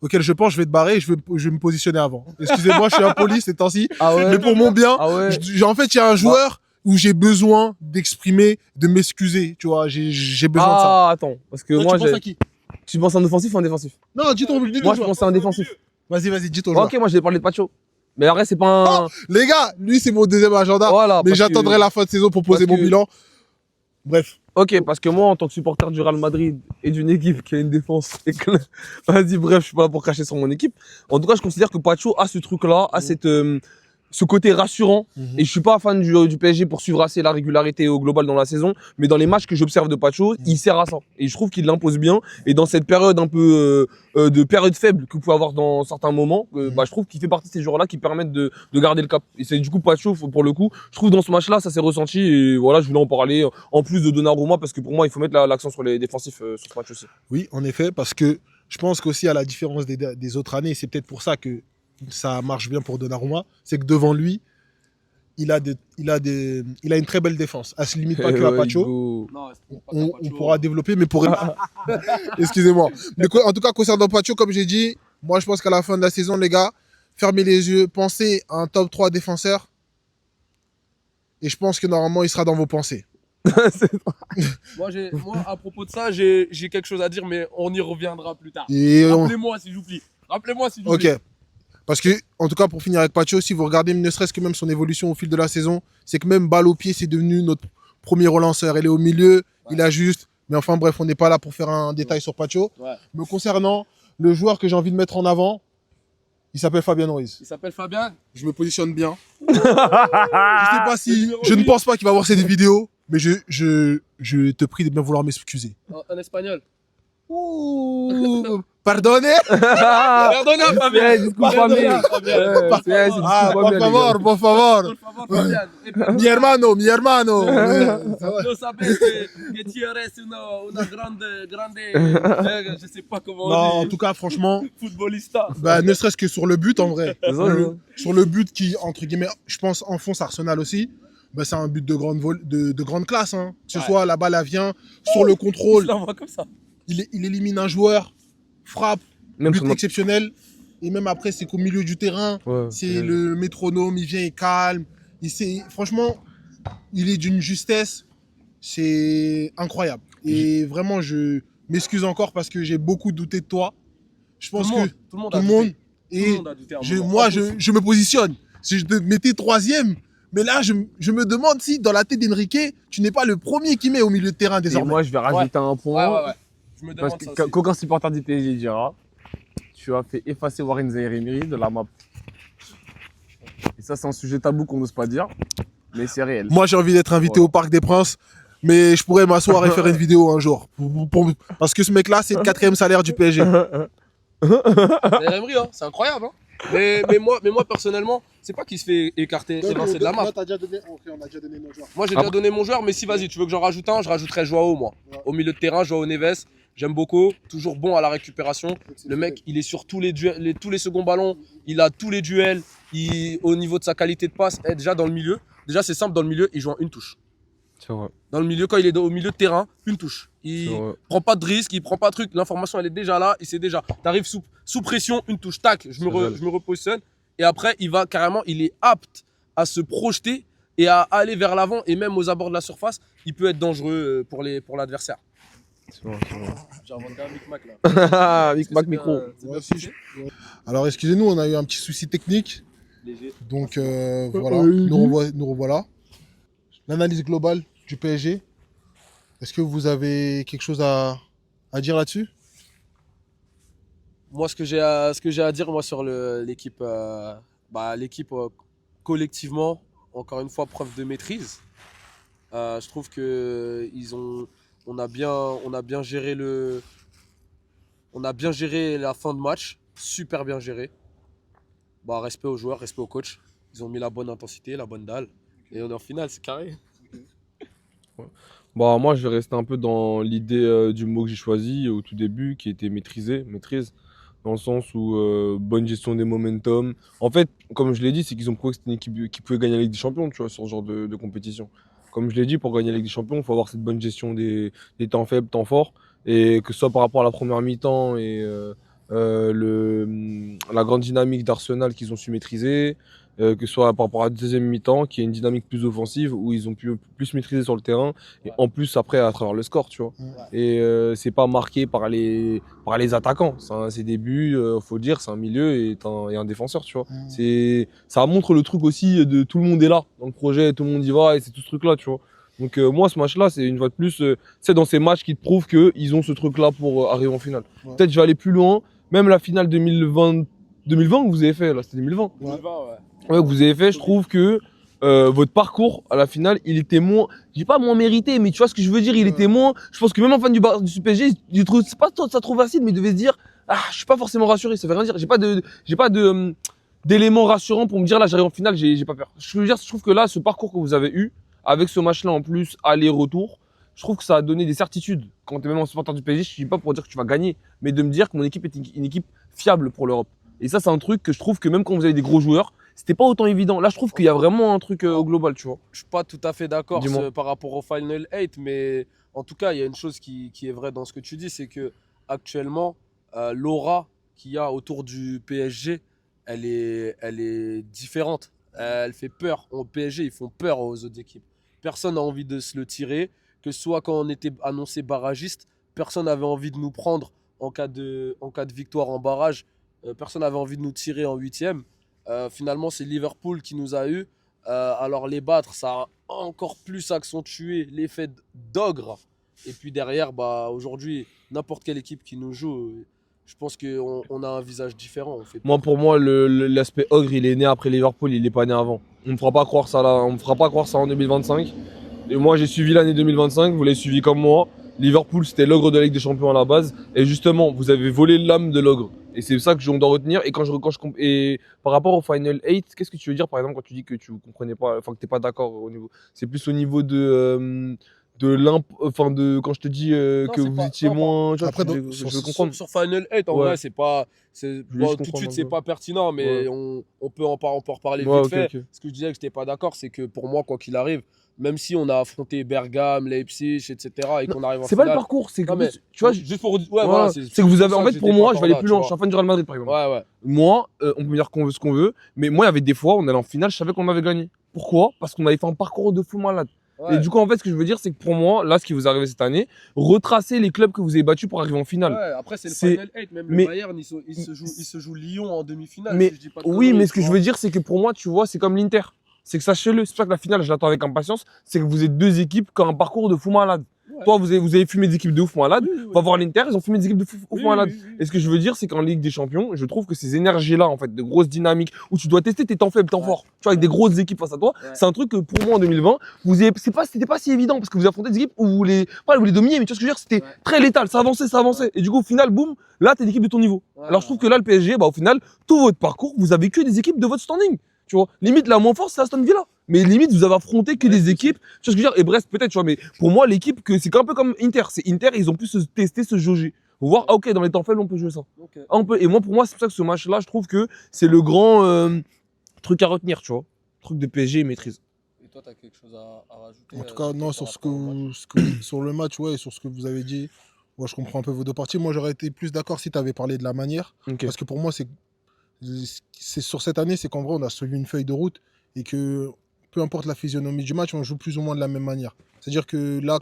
auquel je pense, je vais te barrer et je vais me positionner avant. Excusez-moi, je suis impoli ces temps-ci. Ah ouais. Mais pour mon bien, Ah ouais. en fait, il y a un joueur où j'ai besoin d'exprimer, de m'excuser, tu vois, j'ai besoin de ça. Ah, attends, parce que Toi, moi, tu penses à qui? tu penses en offensif ou en défensif? Non, dis ton Moi, je joueur. pensais en défensif. Vas-y, dis ton Ouais, joueur. ok, moi, j'ai parlé de Pacho. Mais après, c'est pas un. Les gars, lui, c'est mon deuxième agenda. Voilà. Mais parce j'attendrai que- la fin de saison pour poser parce mon que- bilan. Bref. Ok, parce que moi, en tant que supporter du Real Madrid et d'une équipe qui a une défense, vas-y, bref, je suis pas là pour cracher sur mon équipe. En tout cas, je considère que Pacho a ce truc-là, a ce côté rassurant. Et je suis pas fan du PSG pour suivre assez la régularité au global dans la saison, mais dans les matchs que j'observe de Pacho, il sert à ça. Et je trouve qu'il l'impose bien. Et dans cette période un peu de période faible que vous pouvez avoir dans certains moments, bah, je trouve qu'il fait partie de ces joueurs-là qui permettent de garder le cap. Et c'est du coup Pacho, pour le coup, je trouve dans ce match-là, ça s'est ressenti. Et voilà, je voulais en parler en plus de Donnarumma parce que pour moi, il faut mettre l'accent sur les défensifs sur ce match aussi. Oui, en effet, parce que je pense qu'aussi, à la différence des autres années, c'est peut-être pour ça que ça marche bien pour Donnarumma, c'est que devant lui, il a une très belle défense. Elle se limite pas que à Pacho. Non, On pourra développer, mais pour... Excusez-moi. Mais en tout cas, concernant Pacho, comme j'ai dit, moi, je pense qu'à la fin de la saison, les gars, fermez les yeux, pensez à un top 3 défenseur. Et je pense que normalement, il sera dans vos pensées. Moi, à propos de ça, j'ai quelque chose à dire, mais on y reviendra plus tard. Et Rappelez-moi si j'oublie. Ok. Parce que, en tout cas, pour finir avec Pacho, si vous regardez ne serait-ce que même son évolution au fil de la saison, c'est que même balle au pied, c'est devenu notre premier relanceur. Il est au milieu, il ajuste. Mais enfin, bref, on n'est pas là pour faire un détail sur Pacho. Ouais. Me concernant, le joueur que j'ai envie de mettre en avant, il s'appelle Fabien Ruiz. Il s'appelle Fabien. Je me positionne bien. Je sais pas si. Je ne pense pas qu'il va voir cette vidéo, mais je te prie de bien vouloir m'excuser. En espagnol. Ouh, pardonne. Pardonnez, Fabien. Ouais, disculpame. Por favor, por favor. Por favor, Fabien. Mi hermano, mi hermano. Lo sabes que tu eres una grande, je sais pas comment Non, on en dit, tout cas, franchement, footballista. bah, ne serait-ce que sur le but, en vrai. C'est ça, ouais. Sur le but qui, entre guillemets, je pense, enfonce Arsenal aussi. Bah, c'est un but de grande classe. Hein. Que ce soit la balle, elle vient sur le Je contrôle. l'envoie comme ça. Il élimine un joueur, frappe, Même but sur notre- exceptionnel. Et même après, c'est qu'au milieu du terrain, Ouais, c'est le métronome, il vient, il calme. Franchement, il est d'une justesse, c'est incroyable. Et vraiment, je m'excuse encore parce que j'ai beaucoup douté de toi. Je pense que Tout le monde tout a le douté. monde, Tout le et monde a douté à un je, moment. moi, En je, plus, je me positionne. Si je te mettais troisième, mais là, je me demande si dans la tête d'Enrique, tu n'es pas le premier qui met au milieu de terrain Et désormais. moi, je vais rajouter un point. Ouais. Je me Parce demande ça aussi. qu'aucun supporter du PSG dira, tu as fait effacer Warren Zaïre-Emery de la map. Et ça, c'est un sujet tabou qu'on n'ose pas dire, mais c'est réel. Moi, j'ai envie d'être invité Voilà. au Parc des Princes, mais je pourrais m'asseoir et faire une vidéo un jour. Parce que ce mec-là, c'est le 4e salaire du PSG. Emery, hein, c'est incroyable. Hein. Mais moi, personnellement, c'est pas qu'il se fait écarter, évincer de la map. on a déjà donné nos joueurs. Moi, j'ai déjà donné mon joueur, mais si, vas-y, tu veux que j'en rajoute un, je rajouterai Joao, moi. Ouais. Au milieu de terrain, Joao Neves, j'aime beaucoup, toujours bon à la récupération. Le mec, il est sur tous les seconds ballons, il a tous les duels, au niveau de sa qualité de passe, déjà dans le milieu. Déjà, c'est simple, dans le milieu, il joue en une touche. C'est vrai. Dans le milieu, quand il est au milieu de terrain, une touche. Il C'est vrai. prend pas de risque, il prend pas de truc. L'information, elle est déjà là, il sait déjà. T'arrives sous pression, une touche, tac, je me repositionne. Et après, il est apte à se projeter et à aller vers l'avant. Et même aux abords de la surface, il peut être dangereux pour l'adversaire. C'est vrai. J'ai inventé un micmac là. Mic Mac micro. Ouais, si, Alors, excusez-nous, on a eu un petit souci technique. Léger. Donc, voilà, nous revoilà. L'analyse globale du PSG. Est-ce que vous avez quelque chose à dire là-dessus? Moi, ce que j'ai à dire moi sur l'équipe, l'équipe collectivement, encore une fois, preuve de maîtrise. Je trouve que on a bien géré la fin de match, super bien géré. Respect aux joueurs, respect aux coachs. Ils ont mis la bonne intensité, la bonne dalle, et on est en finale, c'est carré. Bah, moi, je vais rester un peu dans l'idée du mot que j'ai choisi au tout début, qui était maîtrise, dans le sens où bonne gestion des momentum. En fait, comme je l'ai dit, c'est qu'ils ont prouvé que c'était une équipe qui pouvait gagner la Ligue des Champions, tu vois, sur ce genre de compétition. Comme je l'ai dit, pour gagner la Ligue des Champions, il faut avoir cette bonne gestion des temps faibles, temps forts, et que ce soit par rapport à la première mi-temps et la grande dynamique d'Arsenal qu'ils ont su maîtriser, que ce soit par rapport à la deuxième mi-temps, qui est une dynamique plus offensive, où ils ont pu plus maîtriser sur le terrain, et en plus après à travers le score, tu vois. Et c'est pas marqué par les attaquants. C'est des buts, faut le dire, c'est un milieu et un défenseur, tu vois. Ça montre le truc aussi de tout le monde est là dans le projet, tout le monde y va, et c'est tout ce truc-là, tu vois. Donc moi, ce match-là, c'est une fois de plus, c'est dans ces matchs qui te prouvent qu'ils ont ce truc-là pour arriver en finale. Peut-être je vais aller plus loin, même la finale 2020 que vous avez fait, là, c'était 2020. 2020, Ouais, que vous avez fait, je trouve que votre parcours à la finale, il était moins, je dis pas moins mérité, mais tu vois ce que je veux dire, il était moins. Je pense que même un fan du PSG, il trouve, c'est pas ça trop facile, mais il devait se dire, ah, je suis pas forcément rassuré, ça veut rien dire. J'ai pas d'éléments rassurants pour me dire là, j'arrive en finale, j'ai pas peur. Je veux dire, je trouve que là, ce parcours que vous avez eu, avec ce match-là en plus, aller-retour, je trouve que ça a donné des certitudes. Quand tu es même un supporter du PSG, je ne dis pas pour dire que tu vas gagner, mais de me dire que mon équipe est une équipe fiable pour l'Europe. Et ça, c'est un truc que je trouve que même quand vous avez des gros joueurs, c'était pas autant évident. Là, je trouve qu'il y a vraiment un truc au global, tu vois. Je suis pas tout à fait d'accord Dis-moi. par rapport au Final 8, mais en tout cas, il y a une chose qui est vraie dans ce que tu dis, c'est que actuellement, l'aura qu'il y a autour du PSG, elle est différente. Elle fait peur. Au PSG, ils font peur aux autres équipes. Personne n'a envie de se le tirer, que ce soit quand on était annoncé barragiste, personne n'avait envie de nous prendre en cas de victoire en barrage. Personne n'avait envie de nous tirer en huitième. Finalement, c'est Liverpool qui nous a eu. Alors les battre, ça a encore plus accentué l'effet d'ogre. Et puis derrière, bah, aujourd'hui, n'importe quelle équipe qui nous joue, je pense qu'on a un visage différent. Moi, pour moi, l'aspect ogre, il est né après Liverpool, il est pas né avant. On me fera pas croire ça là, on me fera pas croire ça en 2025. Et moi, j'ai suivi l'année 2025, vous l'avez suivi comme moi. Liverpool, c'était l'ogre de la Ligue des Champions à la base. Et justement, vous avez volé l'âme de l'ogre. Et c'est ça que on doit retenir. Et et par rapport au Final 8, qu'est-ce que tu veux dire, par exemple, quand tu dis que tu comprenais pas, enfin, que t'es pas d'accord au niveau. C'est plus au niveau enfin, quand je te dis que vous étiez moins. Tu vois, Après, je veux comprendre. Sur Final 8, en Ouais. vrai, c'est pas. voulais juste Tout de comprendre suite, un c'est peu. pas pertinent, mais Ouais. on peut en reparler Ouais, vite ok, fait. ok. Ce que je disais que j'étais pas d'accord, c'est que pour moi, quoi qu'il arrive, même si on a affronté Bergame, Leipzig, etc., et qu'on arrive en C'est pas finale. le parcours, c'est que Non, mais tu vois, juste pour. Ouais, voilà, voilà, c'est que vous avez. pour En ça fait, que pour j'étais moi, pas je vais aller encore plus là, loin. tu Je suis un fan du Real Madrid, par exemple. vois. Ouais, ouais. Moi, on peut me dire ce qu'on veut, mais moi, il y avait des fois, on allait en finale, je savais qu'on avait gagné. Pourquoi? Parce qu'on avait fait un parcours de fou malade. Ouais. Et du coup, en fait, ce que je veux dire, c'est que pour moi, là, ce qui vous est arrivé cette année, retracer les clubs que vous avez battus pour arriver en finale. Ouais, après, c'est le C'est- Final 8. Même mais- le Bayern, il se joue Lyon en demi-finale. Mais si je dis pas de oui, conneries, mais tu ce que je vois. veux dire, c'est que pour moi, tu vois, c'est comme l'Inter. C'est que sachez-le, c'est pour ça que la finale, je l'attends avec impatience. C'est que vous êtes deux équipes qui ont un parcours de fou malade. Ouais. Toi, vous avez fumé des équipes de ouf malade. Oui, oui, oui. On va voir l'Inter, ils ont fumé des équipes de ouf Oui, malade. oui, oui, oui. Et ce que je veux dire, c'est qu'en Ligue des Champions, je trouve que ces énergies-là, en fait, de grosses dynamiques, où tu dois tester tes temps faibles, temps forts, tu vois, avec des grosses équipes face à toi, Ouais. c'est un truc que pour moi en 2020, c'était pas si évident parce que vous affrontez des équipes où vous les dominiez, mais tu vois ce que je veux dire, c'était Ouais. très létal, ça avançait. Et du coup, au final, boum, là, t'es l'équipe de ton niveau. Ouais. Alors je trouve que là, le PSG, bah, au final, tout votre parcours, vous avez que des équipes de votre standing. Tu vois, limite, la moins forte, c'est Aston Villa. Mais limite, vous avez affronté que des équipes. Tu vois ce que je veux dire? Et Brest, peut-être, tu vois, mais pour moi, l'équipe, c'est un peu comme Inter. C'est Inter, ils ont pu se tester, se jauger. Pour voir, ah, ok, dans les temps faibles, on peut jouer ça. Ok. Ah, on peut. Et moi, pour moi, c'est pour ça que ce match-là, je trouve que c'est le grand truc à retenir, tu vois. Truc de PSG, maîtrise. Et toi, tu as quelque chose à rajouter En tout cas, non, sur sur le match, ouais, et sur ce que vous avez dit, moi je comprends un peu vos deux parties. Moi j'aurais été plus d'accord si tu avais parlé de la manière. Ok. Parce que pour moi, c'est sur cette année, c'est qu'en vrai, on a suivi une feuille de route et que peu importe la physionomie du match, on joue plus ou moins de la même manière. C'est-à-dire que là,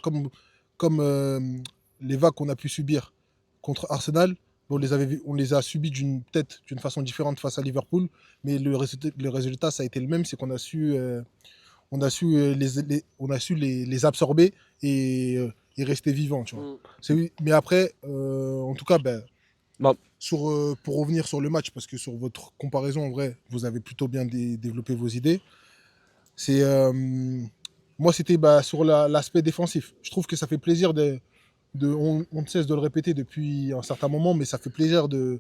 comme les vagues qu'on a pu subir contre Arsenal, on les a subies peut-être d'une façon différente face à Liverpool, mais le résultat, ça a été le même, c'est qu'on a su, on a su, on a su les absorber et rester vivant. Tu vois. Mais après, en tout cas, Bah. pour revenir sur le match, parce que sur votre comparaison, en vrai, vous avez plutôt bien développé vos idées. Moi, c'était sur l'aspect défensif. Je trouve que ça fait plaisir on ne cesse de le répéter depuis un certain moment, mais ça fait plaisir de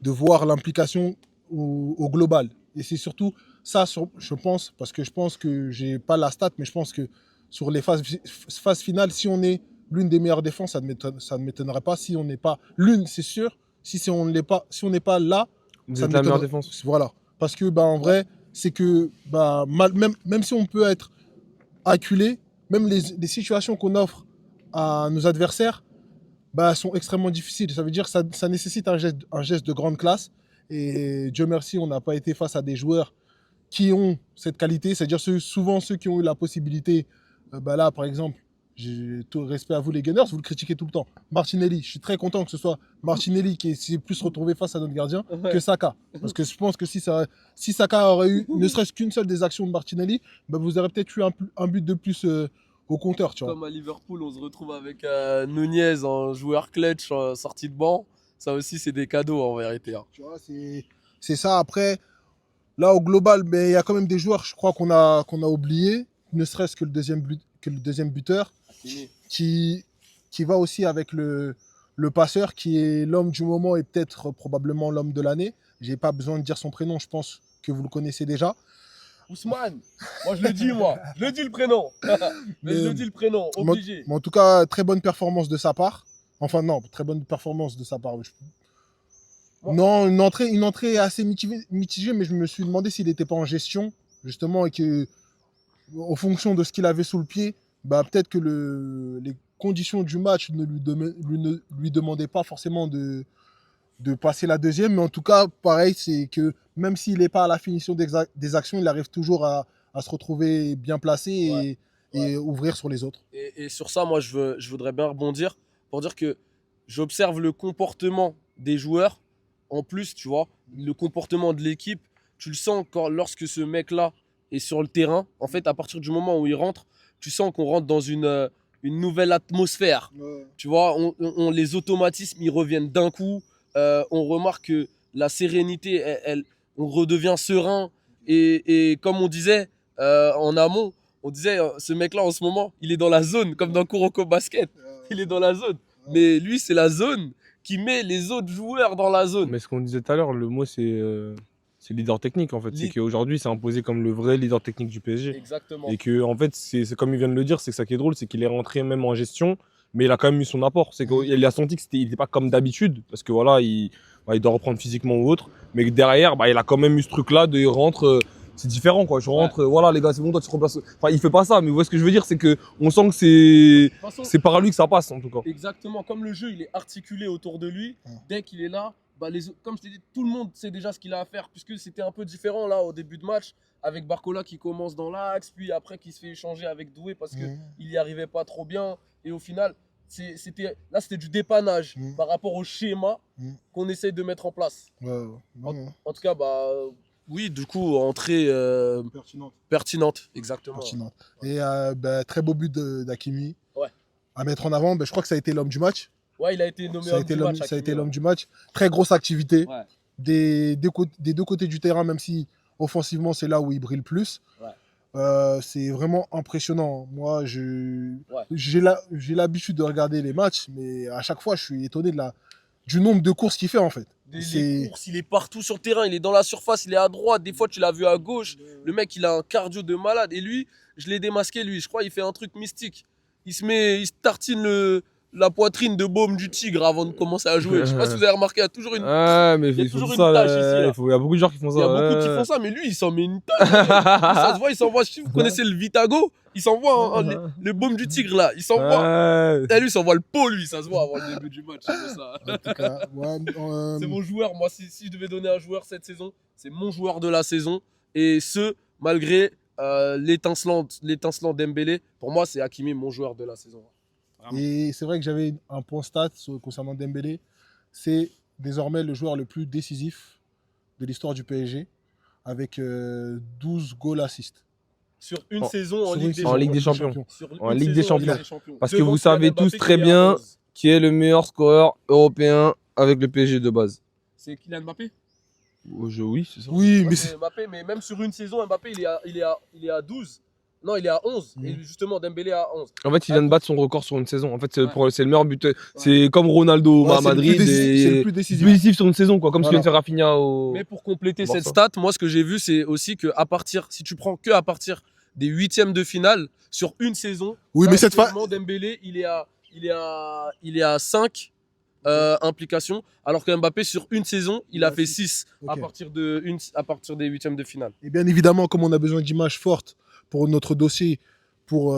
voir l'implication au global. Et c'est surtout ça, je pense, parce que je pense que j'ai pas la stat, mais je pense que sur les phases finales, si on est l'une des meilleures défenses, ça ne m'étonnerait pas. Si on n'est pas l'une, c'est sûr. Si on n'est pas là, Vous ça êtes la meilleure m'étonnerait. défense. Voilà. Parce que en vrai, c'est que même si on peut être acculé, même les situations qu'on offre à nos adversaires sont extrêmement difficiles. Ça veut dire que ça nécessite un geste de grande classe. Et Dieu merci, on n'a pas été face à des joueurs qui ont cette qualité, c'est-à-dire souvent ceux qui ont eu la possibilité, là par exemple, j'ai tout respect à vous les Gunners, vous le critiquez tout le temps. Martinelli, je suis très content que ce soit Martinelli qui s'est plus retrouvé face à notre gardien que Saka. Parce que je pense que si Saka aurait eu ne serait-ce qu'une seule des actions de Martinelli, vous aurez peut-être eu un but de plus au compteur. Tu vois. Comme à Liverpool, on se retrouve avec Nunez en joueur clutch sorti de banc. Ça aussi, c'est des cadeaux en vérité. Hein. Tu vois, c'est ça. Après, là, au global, mais il y a quand même des joueurs, je crois, qu'on a oublié, ne serait-ce que le deuxième buteur, qui va aussi avec le passeur, qui est l'homme du moment et peut-être probablement l'homme de l'année. Je n'ai pas besoin de dire son prénom, je pense que vous le connaissez déjà. Ousmane, moi je le dis, je le dis le prénom. mais je le dis le prénom, obligé. Mais en tout cas, très bonne performance de sa part. Enfin, non, très bonne performance de sa part. Non, une entrée assez mitigée, mais je me suis demandé s'il n'était pas en gestion, justement, et que, en fonction de ce qu'il avait sous le pied, peut-être que les conditions du match ne lui demandaient pas forcément de passer la deuxième, mais en tout cas, pareil, c'est que même s'il n'est pas à la finition des actions, il arrive toujours à se retrouver bien placé et ouvrir sur les autres. Et sur ça, moi, je voudrais bien rebondir pour dire que j'observe le comportement des joueurs. En plus, tu vois, le comportement de l'équipe, tu le sens lorsque ce mec-là est sur le terrain. En fait, à partir du moment où il rentre, tu sens qu'on rentre dans une nouvelle atmosphère. Tu vois, les automatismes, ils reviennent d'un coup. On remarque que la sérénité, on redevient serein. Et comme on disait en amont, on disait ce mec-là en ce moment, il est dans la zone, comme dans Kuroko Basket. Il est dans la zone. Mais lui, c'est la zone qui met les autres joueurs dans la zone. Mais ce qu'on disait tout à l'heure, le mot c'est leader technique en fait. C'est qu'aujourd'hui, c'est imposé comme le vrai leader technique du PSG. Exactement. Et que en fait, c'est comme il vient de le dire, c'est ça qui est drôle, c'est qu'il est rentré même en gestion, mais il a quand même eu son apport. C'est qu'il a senti qu'il n'était pas comme d'habitude, parce que voilà, il doit reprendre physiquement ou autre, mais que derrière, il a quand même eu ce truc-là de rentre. C'est différent quoi. Je rentre, voilà les gars, c'est bon, toi tu te remplaces. Enfin, il fait pas ça, mais vous voyez ce que je veux dire, c'est que on sent que c'est par lui que ça passe en tout cas. Exactement, comme le jeu il est articulé autour de lui, dès qu'il est là, comme je t'ai dit, tout le monde sait déjà ce qu'il a à faire, puisque c'était un peu différent là au début de match, avec Barcola qui commence dans l'axe, puis après qui se fait échanger avec Doué parce qu'il n'y arrivait pas trop bien, et au final, c'était du dépannage par rapport au schéma qu'on essaye de mettre en place. En tout cas, oui, du coup, entrée pertinente, exactement. Pertinente. Et très beau but d'Hakimi. Ouais. À mettre en avant, je crois que ça a été l'homme du match. Ouais, il a été nommé homme du match. Ça a été l'homme du match. Très grosse activité. Ouais. Des deux côtés du terrain, même si offensivement, c'est là où il brille le plus. Ouais. C'est vraiment impressionnant. Moi, j'ai l'habitude de regarder les matchs, mais à chaque fois, je suis étonné du nombre de courses qu'il fait en fait. Les courses, il est partout sur le terrain, il est dans la surface, il est à droite, des fois tu l'as vu à gauche. Le mec, il a un cardio de malade. Et lui, je l'ai démasqué, lui. Je crois qu'il fait un truc mystique. Il se tartine la poitrine de baume du tigre avant de commencer à jouer. Je sais pas si vous avez remarqué, il y a toujours une, mais il y a toujours une tâche ici. Là. Il y a beaucoup de gens qui font ça. Il y a beaucoup qui font ça, mais lui, il s'en met une tâche. Ça se voit, il s'envoie. Si vous connaissez le Vitago, il s'envoie le baume du tigre là. Il s'envoie. Et lui, il s'envoie le pot, lui. Ça se voit avant le début du match. C'est ça. En tout cas, c'est mon joueur. Moi, si je devais donner un joueur cette saison, c'est mon joueur de la saison. Et malgré l'étincelant Dembélé, pour moi, c'est Hakimi, mon joueur de la saison. Vraiment. Et c'est vrai que j'avais un point stat concernant Dembélé. C'est désormais le joueur le plus décisif de l'histoire du PSG, avec 12 goals assists. Sur une saison en Ligue des Champions. En Ligue des Champions. Parce que Devant vous savez tous très bien qui est le meilleur scoreur européen avec le PSG de base. C'est Kylian Mbappé. Oui, c'est ça. Oui, mais c'est Mbappé, mais même sur une saison, Mbappé, il est à 12. Non, il est à 11. Et justement, Dembélé à 11. En fait, il vient de battre son record sur une saison. En fait, c'est le meilleur buteur. C'est comme Ronaldo à Madrid. C'est le plus décisif sur une saison, quoi. Comme ce que vient de faire Rafinha au. Mais pour compléter cette stat, moi, ce que j'ai vu, c'est aussi que si tu prends que à partir des huitièmes de finale, sur une saison, mais cette fois, Dembélé, il est à 5 implications, alors que Mbappé, sur une saison, il a fait 6 à partir des huitièmes de finale. Et bien évidemment, comme on a besoin d'images fortes pour notre dossier, pour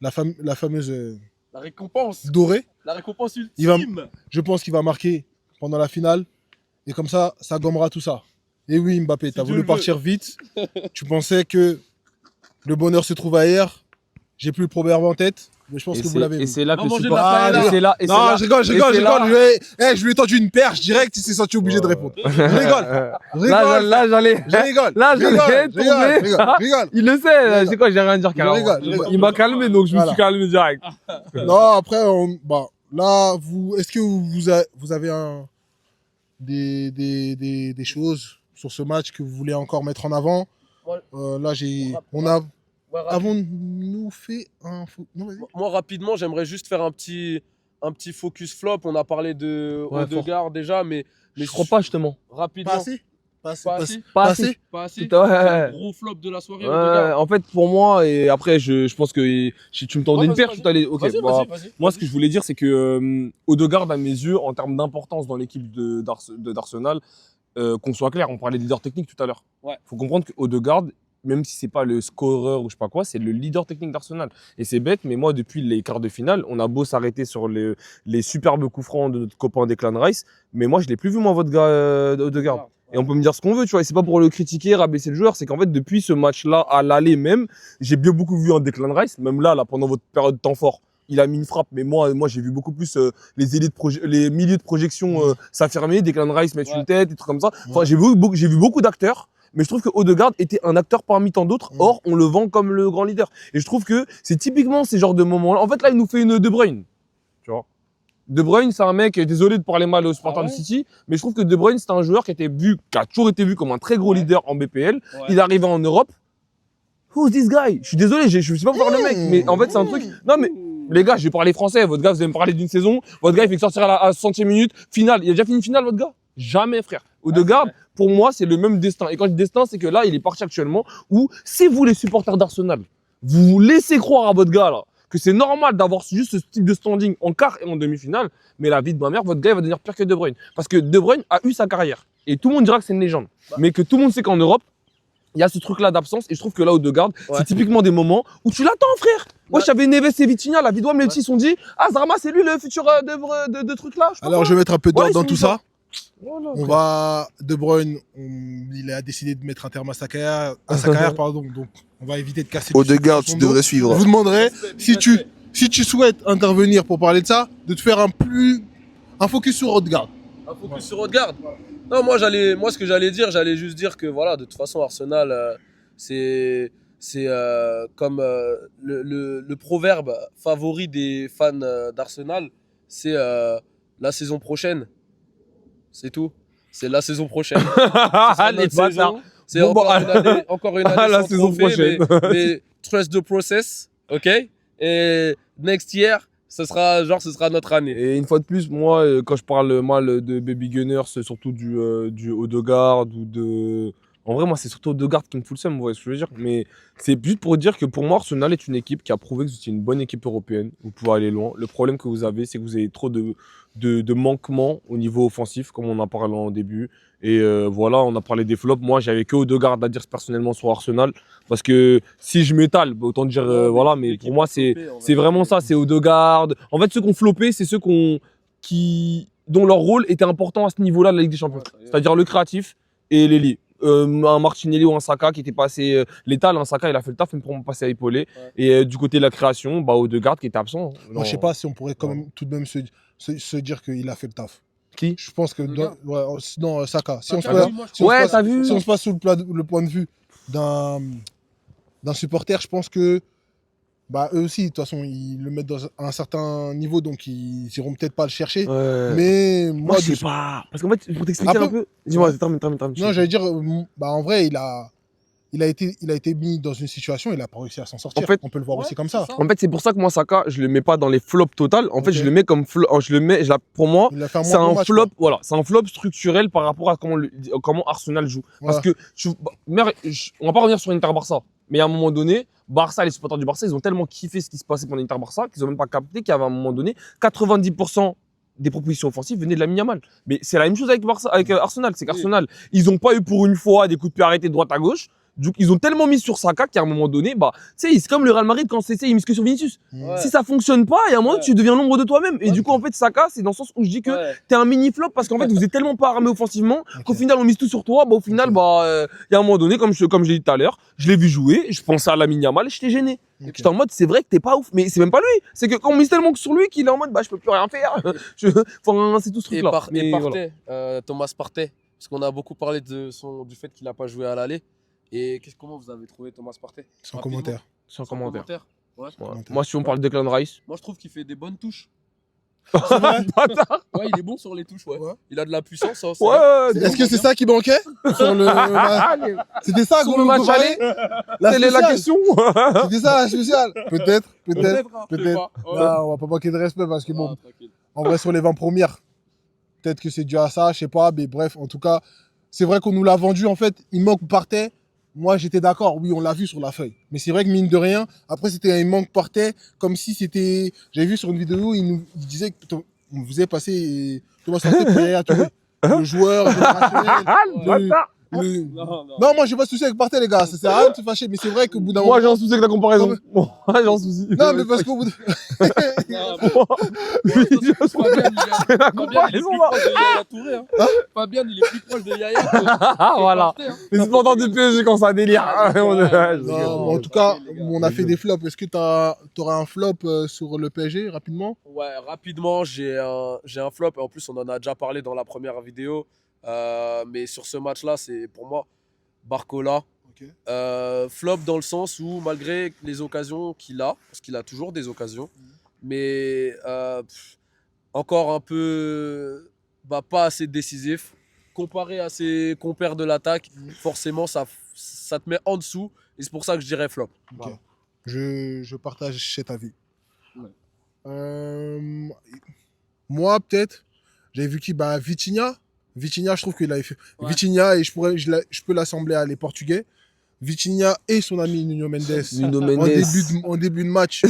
la fameuse la récompense dorée. La récompense ultime. Je pense qu'il va marquer pendant la finale. Et comme ça gommera tout ça. Et oui, Mbappé, tu as tu voulu le partir vite. Tu pensais que le bonheur se trouve ailleurs. J'ai plus le proverbe en tête, mais je pense que vous l'avez Et vu. c'est là Va que manger de supporter- la paella. Et c'est là. Et c'est Non, là- je rigole, je et rigole, je c'est là- rigole. Je lui ai tendu une perche direct, il s'est senti obligé de répondre. Je rigole, je rigole. Là, j'allais. Je rigole. Là, je rigole, j'allais je rigole, je rigole, tomber. je rigole. Il le sait, c'est quoi, j'ai rien à dire carrément. rigole, je rigole. Il m'a calmé, donc je me Voilà. suis calmé direct. Non, après, là, est-ce que vous avez des choses sur ce match que vous voulez encore mettre en avant? Là, avons-nous fait un... Non, vas-y. Moi, rapidement, j'aimerais juste faire un petit focus flop. On a parlé de Ouais, Odegaard déjà, mais Je crois pas, justement. rapidement. Pas assez? Pas assez? Pas Pas assez. assez? Pas Pas assez. assez? Pas assez. Ouais, ouais, C'est ouais. le gros flop de la soirée. Ouais, Odegaard. en fait, pour moi, et après, je pense que si tu me tendais Ouais, une vas-y, perche, tout allait. Ok, Vas-y, bah, vas-y. moi, ce que je voulais dire, c'est que Odegaard, à mes yeux, en termes d'importance dans l'équipe d'Arsenal, qu'on soit clair, on parlait de leader technique tout à l'heure. Ouais. Faut comprendre que Odegaard, même si c'est pas le scoreur ou je sais pas quoi, c'est le leader technique d'Arsenal. Et c'est bête, mais moi, depuis les quarts de finale, on a beau s'arrêter sur les superbes coups francs de notre copain Declan Rice, mais moi, je l'ai plus vu, moi, votre gars Odegaard. Et on peut me dire ce qu'on veut, tu vois. Et c'est pas pour le critiquer, rabaisser le joueur. C'est qu'en fait, depuis ce match-là, à l'aller même, j'ai bien beaucoup vu un Declan Rice. Même là, pendant votre période de temps fort, il a mis une frappe. Mais moi j'ai vu beaucoup plus les milieux de projection s'affirmer. Declan Rice mettre une tête, des trucs comme ça. Enfin, j'ai vu beaucoup d'acteurs. Mais je trouve que Odegaard était un acteur parmi tant d'autres. Or, on le vend comme le grand leader. Et je trouve que c'est typiquement ces genres de moments-là. En fait, là, il nous fait une De Bruyne. Tu vois. De Bruyne, c'est un mec, désolé de parler mal aux supporters de City, mais je trouve que De Bruyne, c'est un joueur qui a toujours été vu comme un très gros leader en BPL. Ouais. Il est arrivé en Europe. Who's this guy? Je suis désolé, je suis pas pour faire le mec, mais en fait, c'est un truc. Non, mais les gars, je vais parler français. Votre gars, vous allez me parler d'une saison. Votre gars, il fait que sortir à la 60e minute. Finale. Il a déjà fini une finale, votre gars? Jamais, frère. Odegaard, pour moi, c'est le même destin. Et quand je dis destin, c'est que là, il est parti actuellement où, si vous, les supporters d'Arsenal, vous laissez croire à votre gars, là, que c'est normal d'avoir juste ce type de standing en quart et en demi-finale, mais la vie de ma mère, votre gars, il va devenir pire que De Bruyne. Parce que De Bruyne a eu sa carrière. Et tout le monde dira que c'est une légende. Mais que tout le monde sait qu'en Europe, il y a ce truc-là d'absence. Et je trouve que là, Odegaard, c'est typiquement des moments où tu l'attends, frère. Moi, j'avais Neves et Vitinha, la Vidoine, les petits sont dit, ah, Zarma, c'est lui le futur de truc-là. Alors, je vais mettre un peu d'ordre dans tout ça. Voilà, on va De Bruyne, il a décidé de mettre un terme à sa carrière, pardon. Donc on va éviter de casser. Odegaard, tu devrais suivre. Je vous demanderai si tu souhaites intervenir pour parler de ça, de te faire un focus sur Odegaard. Un focus sur Odegaard. Non, moi ce que j'allais dire, j'allais juste dire que voilà, de toute façon Arsenal, c'est comme le proverbe favori des fans d'Arsenal, c'est la saison prochaine. C'est tout. C'est la saison prochaine. Les bâtards. C'est encore une année la sans saison trophée, prochaine. mais trust the process, ok? Et next year, ce sera notre année. Et une fois de plus, moi, quand je parle mal de Baby Gunners, c'est surtout du Odegaard ou de... En vrai, moi, c'est surtout Odegaard qui me fout le seum, vous voyez ce que je veux dire. Mais c'est juste pour dire que pour moi, Arsenal est une équipe qui a prouvé que vous étiez une bonne équipe européenne. Vous pouvez aller loin. Le problème que vous avez, c'est que vous avez trop de manquements au niveau offensif, comme on en parlait en début. Et voilà, on a parlé des flops. Moi, j'avais que Odegaard à dire personnellement sur Arsenal. Parce que si je m'étale, bah, autant dire voilà. Mais pour moi, c'est vraiment ça. C'est Odegaard. En fait, ceux qui ont floppé, c'est ceux dont leur rôle était important à ce niveau-là de la Ligue des Champions. C'est-à-dire le créatif et l'ailier. Un Martinelli ou un Saka qui était pas assez létal. Un Saka, il a fait le taf, mais pour moi, passer à épauler. Et du côté de la création, bah, Odegaard qui était absent. Moi, je sais pas si on pourrait quand même tout de même se dire qu'il a fait le taf. Qui? Je pense que non, Saka. Si on se passe sous le point de vue d'un supporter, je pense que bah, eux aussi, de toute façon, ils le mettent dans un certain niveau, donc ils iront peut-être pas le chercher. Mais moi, je sais pas. Parce qu'en fait, pour t'expliquer un peu. Dis-moi, termine. Non, j'allais dire, bah, en vrai, il a été mis dans une situation, il n'a pas réussi à s'en sortir. En fait, on peut le voir aussi comme ça. En fait, c'est pour ça que moi, Saka, je le mets pas dans les flops total. En fait, je le mets comme flop. Pour moi, c'est un flop. Voilà, c'est un flop structurel par rapport à comment Arsenal joue. Parce que on va pas revenir sur Inter-Barça, mais à un moment donné, Barça, les supporters du Barça, ils ont tellement kiffé ce qui se passait pendant Inter-Barça qu'ils ont même pas capté qu'à un moment donné, 90% des propositions offensives venaient de la Yamal. Mais c'est la même chose avec Arsenal. C'est qu'Arsenal, ils ont pas eu pour une fois des coups de pied arrêtés de droite à gauche. Du coup, ils ont tellement mis sur Saka qu'à un moment donné, bah, tu sais, c'est comme le Real Madrid quand ils misent que sur Vinicius. Ouais. Si ça fonctionne pas, il y a un moment, Ouais. tu deviens l'ombre de toi-même. Et Ouais. du coup, en fait, Saka, c'est dans le sens où je dis que Ouais. t'es un mini flop parce qu'en fait, vous êtes tellement pas armé offensivement qu'au final, on mise tout sur toi. Bah, au final, Ok. bah, il y a un moment donné, comme je l'ai dit tout à l'heure, je l'ai vu jouer, je pensais à Lamine Yamal, j'étais gêné. Ok. J'étais en mode, c'est vrai que t'es pas ouf, mais c'est même pas lui. C'est que quand on mise tellement que sur lui qu'il est en mode, bah, je peux plus rien faire. Enfin, c'est tout ce Et, truc-là. Mais voilà. Partey, Thomas Partey, parce qu'on a beaucoup parlé du fait qu'il n'a pas joué à l'aller. Et comment vous avez trouvé Thomas Partey? Sans Rapidement. commentaire. Sans Sans commentaire. Ouais. Ouais. Moi, si on parle de Declan Rice. Moi, je trouve qu'il fait des bonnes touches. C'est vrai. Bâtard. Ouais, il est bon sur les touches, ouais. Ouais. Il a de la puissance. Hein, Ouais, Est-ce que c'est ça qui manquait sur le... C'était ça Sur qu'on le match parlait. Telle est la spéciale. question. C'était ça la spéciale. Peut-être. hein, je sais Peut-être. pas. Ouais. Là, on va pas manquer de respect parce que bon, Ah, tranquille. en vrai, sur les 20 premières, peut-être que c'est dû à ça, je sais pas, mais bref, en tout cas, c'est vrai qu'on nous l'a vendu, en fait, il manque Partey. Moi, j'étais d'accord, oui, on l'a vu sur la feuille. Mais c'est vrai que mine de rien, après, c'était un manque Partey, comme si c'était. J'avais vu sur une vidéo, il disait que on faisait passer Thomas Partey pour Yaya Touré. Le joueur générationnel. Ah, le bâtard. Non, moi, j'ai pas de souci avec Partey, les gars, ça sert à rien de se fâcher, mais c'est vrai qu'au bout d'un Moi, moment. j'ai un souci avec la comparaison. Non, Moi, j'ai un souci. Non, mais parce qu'au bout de. Fabien, il est plus proche de Yaya Touré. Hein. Fabien, il est plus proche de Yaya que Ah, voilà. Partey, hein. Les supporters du PSG quand ça délire. Ah, On est- ouais. je Non, rigole. mais en tout cas, les gars. on a fait des flops. Est-ce que tu auras un flop sur le PSG rapidement? Ouais, rapidement, j'ai un flop. Et en plus, on en a déjà parlé dans la première vidéo. Mais sur ce match-là, c'est pour moi Barcola. Ok. Flop dans le sens où, malgré les occasions qu'il a, parce qu'il a toujours des occasions, mais encore un peu pas assez décisif. Comparé à ses compères de l'attaque, forcément, ça te met en dessous. Et c'est pour ça que je dirais flop. Ok. Voilà. Je partage cet avis. Ouais. Moi, peut-être, j'avais vu qui? Vitinha. Vitinha, je trouve qu'il avait fait. Ouais. Vitinha, et je peux l'assembler à les Portugais. Vitinha et son ami Nuno Mendes. Nuno En Mendes. début de match,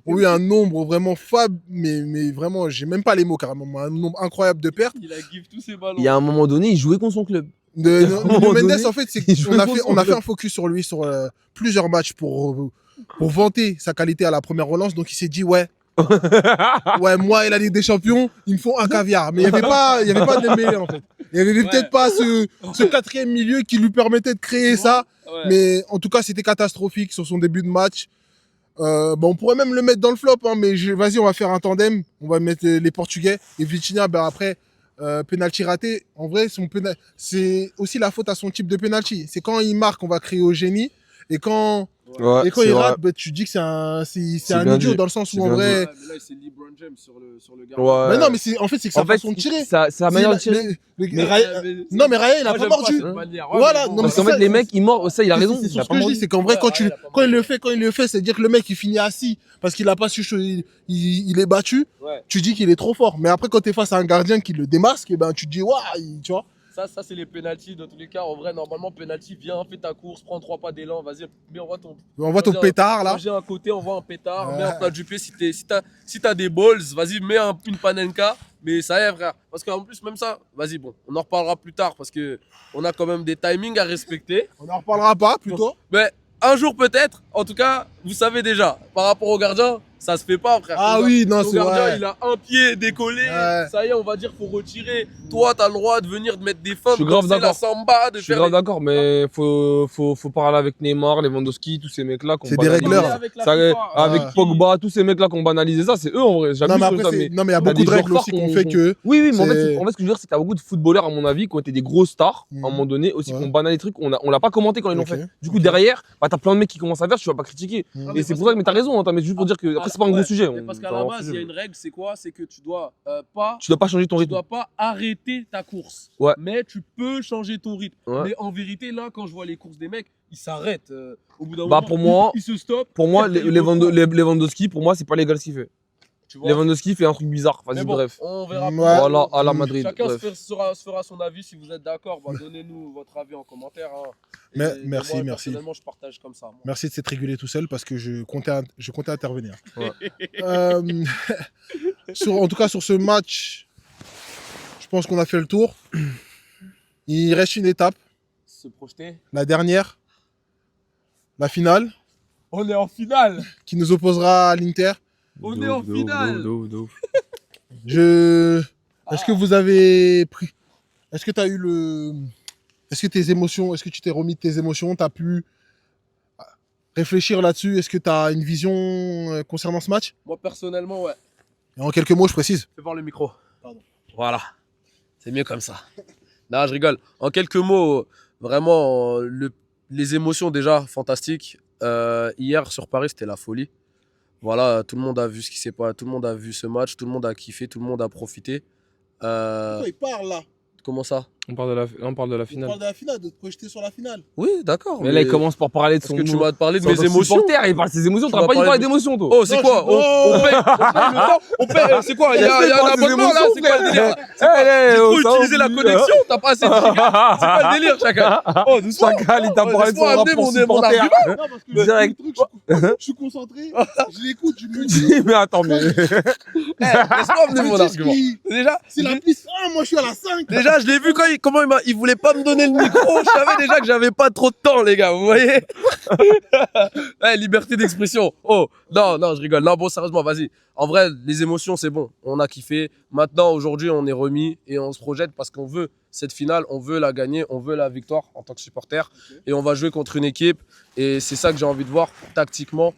ont eu un nombre vraiment faible, mais vraiment, j'ai même pas les mots carrément. Un nombre incroyable de pertes. Il a give tous ses ballons. Il y a un moment donné, il jouait contre son club. Nuno moment Mendes, donné, en fait, il jouait on a pour fait, son on a fait club. un focus sur lui sur plusieurs matchs pour vanter sa qualité à la première relance. Donc il s'est dit, ouais, moi et la Ligue des Champions, il me faut un caviar. Mais il n'y avait pas de Dembélé, en fait. Il n'y avait Ouais. peut-être pas ce quatrième milieu qui lui permettait de créer ça. Ouais. Mais en tout cas, c'était catastrophique sur son début de match. On pourrait même le mettre dans le flop, hein, mais vas-y, on va faire un tandem. On va mettre les Portugais et Vitinha. Après, penalty raté. En vrai, c'est aussi la faute à son type de penalty. C'est quand il marque, on va crier au génie. Et quand Ouais, il c'est vrai. rate, tu dis que c'est un bien idiot dit. dans le sens C'est où en bien vrai. Ouais, mais là, c'est LeBron James sur le gardien. Ouais. Mais non, mais c'est que sa En fait, façon de tirer. c'est sa manière de tirer. Mais Raya- Non, mais Raya, il a Moi, pas j'aime mordu. cette manière. Ouais, Voilà, mais bon, non, Parce mais qu'en c'est fait, ça, les mecs, ils mordent. Ça, il a raison. C'est Il sur a ce pas que je dis, mordu. c'est qu'en vrai, Ouais, quand il a pas quand mordu. il le fait, c'est-à-dire que le mec, il finit assis parce qu'il a pas su, il est battu, Ouais. tu dis qu'il est trop fort. Mais après, quand tu es face à un gardien qui le démasque, et ben, tu te dis, waouh, tu vois. Ça c'est les pénaltys. Dans tous les cas, en vrai, normalement, penalty, viens, fais ta course, prends 3 pas d'élan, vas-y, mais on voit ton. On voit ton Vas-y, pétard, là. J'ai un côté, on voit un pétard, Ouais. mets un plat du pied si t'as des balls, vas-y, mets une panenka, mais ça y est, frère. Parce qu'en plus, même ça, vas-y, bon, on en reparlera plus tard parce que on a quand même des timings à respecter. On en reparlera pas, plutôt. Mais un jour peut-être, en tout cas, vous savez déjà, par rapport au gardien, ça se fait pas, frère. Ah Ton oui, non, ton c'est gardien, vrai. il a un pied décollé, Ouais. ça y est, on va dire, faut retirer. Toi, t'as le droit de venir de mettre des fins, Je suis de grave danser la d'accord. samba, de Je suis faire grave les- d'accord, mais faut parler avec Neymar, Lewandowski, tous ces mecs-là. C'est des régleurs. Avec la Ça, FIFA, avec Ouais. Pogba, tous ces mecs-là qui ont banalisé ça, c'est eux en vrai. Non, J'abuse mais sur après, ça, il y a t'as beaucoup des de règles joueurs aussi forts qu'on qu'on- fait que. Oui, mais en fait, c'est- ce que je veux dire, c'est que t'as beaucoup de footballeurs, à mon avis, qui ont été des grosses stars, à un moment donné, aussi, Ouais. qui ont banalisé les trucs, on l'a pas commenté quand ils l'ont Ok. fait. Du coup, derrière, t'as plein de mecs qui commencent à faire, tu vas pas critiquer. Mm. Non, Et c'est pour ça que, mais t'as raison, hein, mais juste pour dire que, après, c'est pas un Ouais, gros sujet. mais parce qu'à c'est la un base, il y a sujet. une règle, c'est quoi? C'est que tu dois Tu dois pas changer ton tu rythme. dois pas arrêter ta course. Ouais. Mais tu peux changer ton rythme. Ouais. Mais en vérité, là, quand je vois les courses des mecs, ils s'arrêtent. Au bout d'un Bah, moment, pour moi- ils se stoppent. Pour moi, Après, ils reprennent. Lewandowski, pour moi, c'est pas légal ce qu'il fait. Tu vois. Lewandowski fait un truc bizarre. Mais Vas-y, bon, bref. on verra. Ouais. plus tard. Voilà, à la Mm. Madrid. Chacun bref. se fera son avis. Si vous êtes d'accord, bah, donnez-nous votre avis en commentaire. Hein. Et Merci, moi, merci. Personnellement, je partage comme ça. moi. Merci de s'être régulé tout seul parce que je comptais intervenir. Ouais. Euh, en tout cas, sur ce match, je pense qu'on a fait le tour. Il reste une étape, Se projeter. la dernière. La finale On est en finale. qui nous opposera à l'Inter. On est en finale. Est-ce que vous avez pris... Est-ce que tu as eu le... Est-ce que tes émotions... Est-ce que tu t'es remis de tes émotions? Tu as pu réfléchir là-dessus? Est-ce que tu as une vision concernant ce match? Moi, personnellement, ouais. Et en quelques mots, je précise. Fais voir le micro. Pardon. Voilà. C'est mieux comme ça. Non, je rigole. En quelques mots, vraiment, les émotions déjà fantastiques. Hier sur Paris, c'était la folie. Voilà, tout le monde a vu ce qui s'est passé, tout le monde a vu ce match, tout le monde a kiffé, tout le monde a profité. Pourquoi il parle là? Comment ça? On parle de la On finale. parle de la finale, de te projeter sur la finale. Oui, d'accord. Mais là, il commence par parler de Parce son. que tu m'as parlé de son mes émotions. supporter, il parle de ses émotions. Tu T'as m'as pas dit parlé parler de- d'émotions, toi. Oh, c'est Non, quoi? On paye le temps. On paye. C'est quoi? Il y a un abonnement là? C'est quoi le délire? J'ai trop utilisé la connexion. T'as pas assez de gigas. C'est quoi le délire, chacun? Oh, doucement. Chacal, il t'a Oh, parlé de son laisse-moi amener rapport mon supporter. argument. Non, parce que Direct. le truc, je suis concentré, je l'écoute, je me dis. Mais attends, mais. Laisse-moi amener mon argument. Déjà, C'est la piste 1, moi je suis à la 5. Déjà, je l'ai vu comment il voulait pas me donner le micro. Je savais déjà que j'avais pas trop de temps, les gars. Vous voyez? Ouais, liberté d'expression. Oh, non, je rigole. Non, bon, sérieusement, vas-y. En vrai, les émotions, c'est bon. On a kiffé. Maintenant, aujourd'hui, on est remis et on se projette parce qu'on veut cette finale. On veut la gagner. On veut la victoire en tant que supporter. Et on va jouer contre une équipe. Et c'est ça que j'ai envie de voir tactiquement,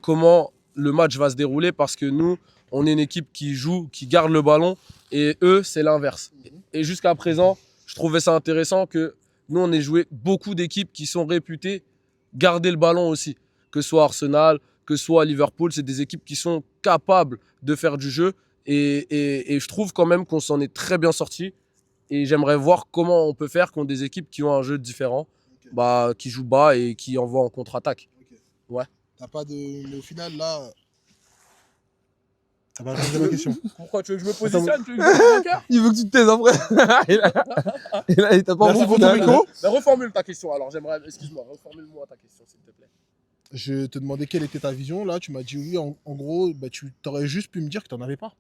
comment le match va se dérouler parce que nous, on est une équipe qui joue, qui garde le ballon. Et eux, c'est l'inverse. Et jusqu'à présent, je trouvais ça intéressant que nous, on ait joué beaucoup d'équipes qui sont réputées garder le ballon aussi. Que ce soit Arsenal, que ce soit Liverpool, c'est des équipes qui sont capables de faire du jeu. Et je trouve quand même qu'on s'en est très bien sorti. Et j'aimerais voir comment on peut faire contre des équipes qui ont un jeu différent, qui jouent bas et qui envoient en contre-attaque. T'as pas de. Mais au final, là. T'as pas répondu à ma question. Pourquoi tu veux que je me positionne? Tu veux que je me cœur? Il veut que tu te taises après. Et là, il t'a pas Merci pour bon ton micro. Reformule ta question. Alors, j'aimerais. Excuse-moi, reformule-moi ta question, s'il te plaît. Je te demandais quelle était ta vision. Là, tu m'as dit oui. En gros, tu t'aurais juste pu me dire que t'en avais pas.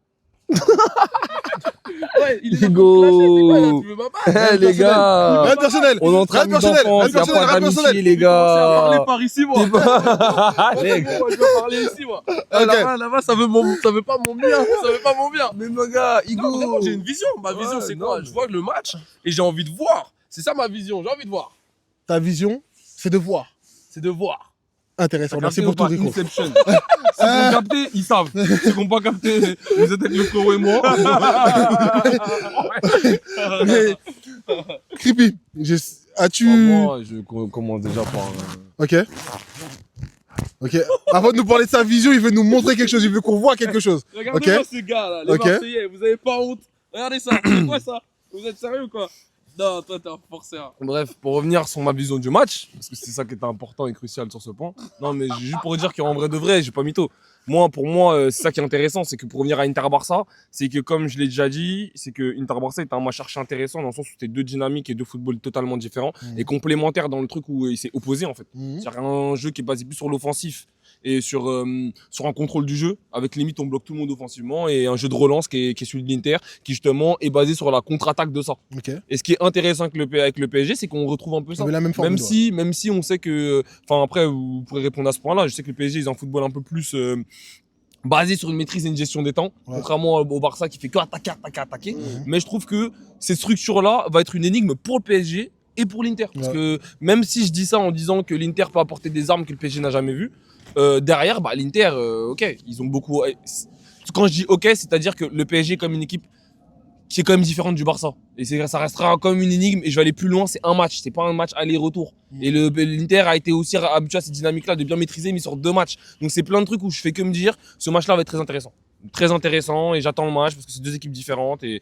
Ouais, il est Hugo. Tu veux ma balle? Eh, les gars. Rien de personnel. On est en train Rien de de personnel, d'enfance, rien il de n'y a personnel, pas rien de personnel. d'amitié, les gars. Par ici, moi. T'es pas- Les gars. Moi, je veux parler ici, moi. Là-bas, ça veut pas mon bien. Ça veut pas mon bien. Mais mon gars, Non, vraiment, Hugo. j'ai une vision. Ma vision, Ouais, c'est non, quoi? mais- Je vois le match et j'ai envie de voir. C'est ça ma vision. J'ai envie de voir. Ta vision, c'est de voir. C'est de voir. Intéressant. Merci pour ton Rico. Inception. Ceux qui ont capté, ils savent. Ceux qui n'ont pas capté, vous êtes avec le frérot et moi. Mais, Creepy, as-tu. Moi, je commence déjà par. Ok. Ok. Avant de nous parler de sa vision, il veut nous montrer quelque chose. Il veut qu'on voit quelque chose. Regardez-moi ces gars là, les Ok. Marseillais. Vous avez pas honte? Regardez ça. C'est quoi ça? Vous êtes sérieux ou quoi? Non, toi, t'es un forceur. Bref, pour revenir sur ma vision du match, parce que c'est ça qui était important et crucial sur ce point. Non, mais juste pour dire qu'en vrai de vrai, j'ai pas mytho. Pour moi, c'est ça qui est intéressant, c'est que pour revenir à Inter-Barça, c'est que comme je l'ai déjà dit, c'est que Inter-Barça est un match archi intéressant dans le sens où c'était deux dynamiques et deux footballs totalement différents et complémentaires dans le truc où il s'est opposé en fait. C'est un jeu qui est basé plus sur l'offensif et sur un contrôle du jeu, avec limite on bloque tout le monde offensivement, et un jeu de relance qui est celui de l'Inter, qui justement est basé sur la contre-attaque de ça. Ok. Et ce qui est intéressant avec le PSG, c'est qu'on retrouve un peu ça. On avait la même formule, Même si on sait que, enfin après vous pourrez répondre à ce point-là, je sais que le PSG ils ont un football un peu plus basé sur une maîtrise et une gestion des temps, contrairement au Barça qui fait que attaquer. Mais je trouve que cette structure-là va être une énigme pour le PSG et pour l'Inter. Parce que même si je dis ça en disant que l'Inter peut apporter des armes que le PSG n'a jamais vues, derrière, l'Inter, ok, ils ont beaucoup. Quand je dis ok, c'est-à-dire que le PSG est comme une équipe qui est quand même différente du Barça. Et ça restera comme une énigme. Et je vais aller plus loin, c'est un match, c'est pas un match aller-retour. Et l'Inter a été aussi habitué à cette dynamique-là de bien maîtriser, mais sur 2 matchs. Donc c'est plein de trucs où je fais que me dire, ce match-là va être très intéressant. Très intéressant, et j'attends le match parce que c'est 2 équipes différentes et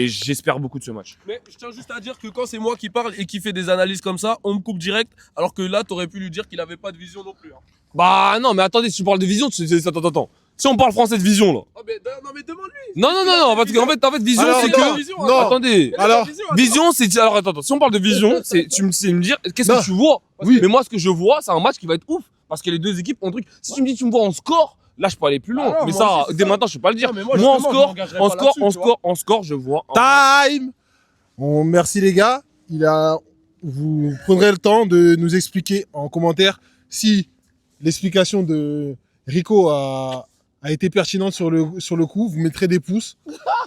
j'espère beaucoup de ce match. Mais je tiens juste à dire que quand c'est moi qui parle et qui fait des analyses comme ça, on me coupe direct, alors que là, t'aurais pu lui dire qu'il avait pas de vision non plus. Hein. Bah non, mais attendez, si tu parles de vision, attends. Si on parle français de vision là. Oh, mais, non, mais demande-lui. Non, parce qu'en fait, vision, Alors, c'est que- vision, non. Attendez. Alors, Vision, c'est. Alors attends, si on parle de vision, c'est me dire, qu'est-ce Non. que tu vois? Oui. Mais moi, ce que je vois, c'est un match qui va être ouf. Parce que les deux équipes ont un truc. Si tu me dis, tu me vois en score, là, je peux aller plus loin. Ah non, mais moi ça, aussi, c'est dès ça. maintenant, je peux pas le dire. Non, mais moi, en justement, je score, m'engagerai pas là-dessus, tu vois. en score, je vois. time. Merci les gars. Vous prendrez le temps de nous expliquer en commentaire si l'explication de Rico a été pertinente sur le coup, vous mettrez des pouces.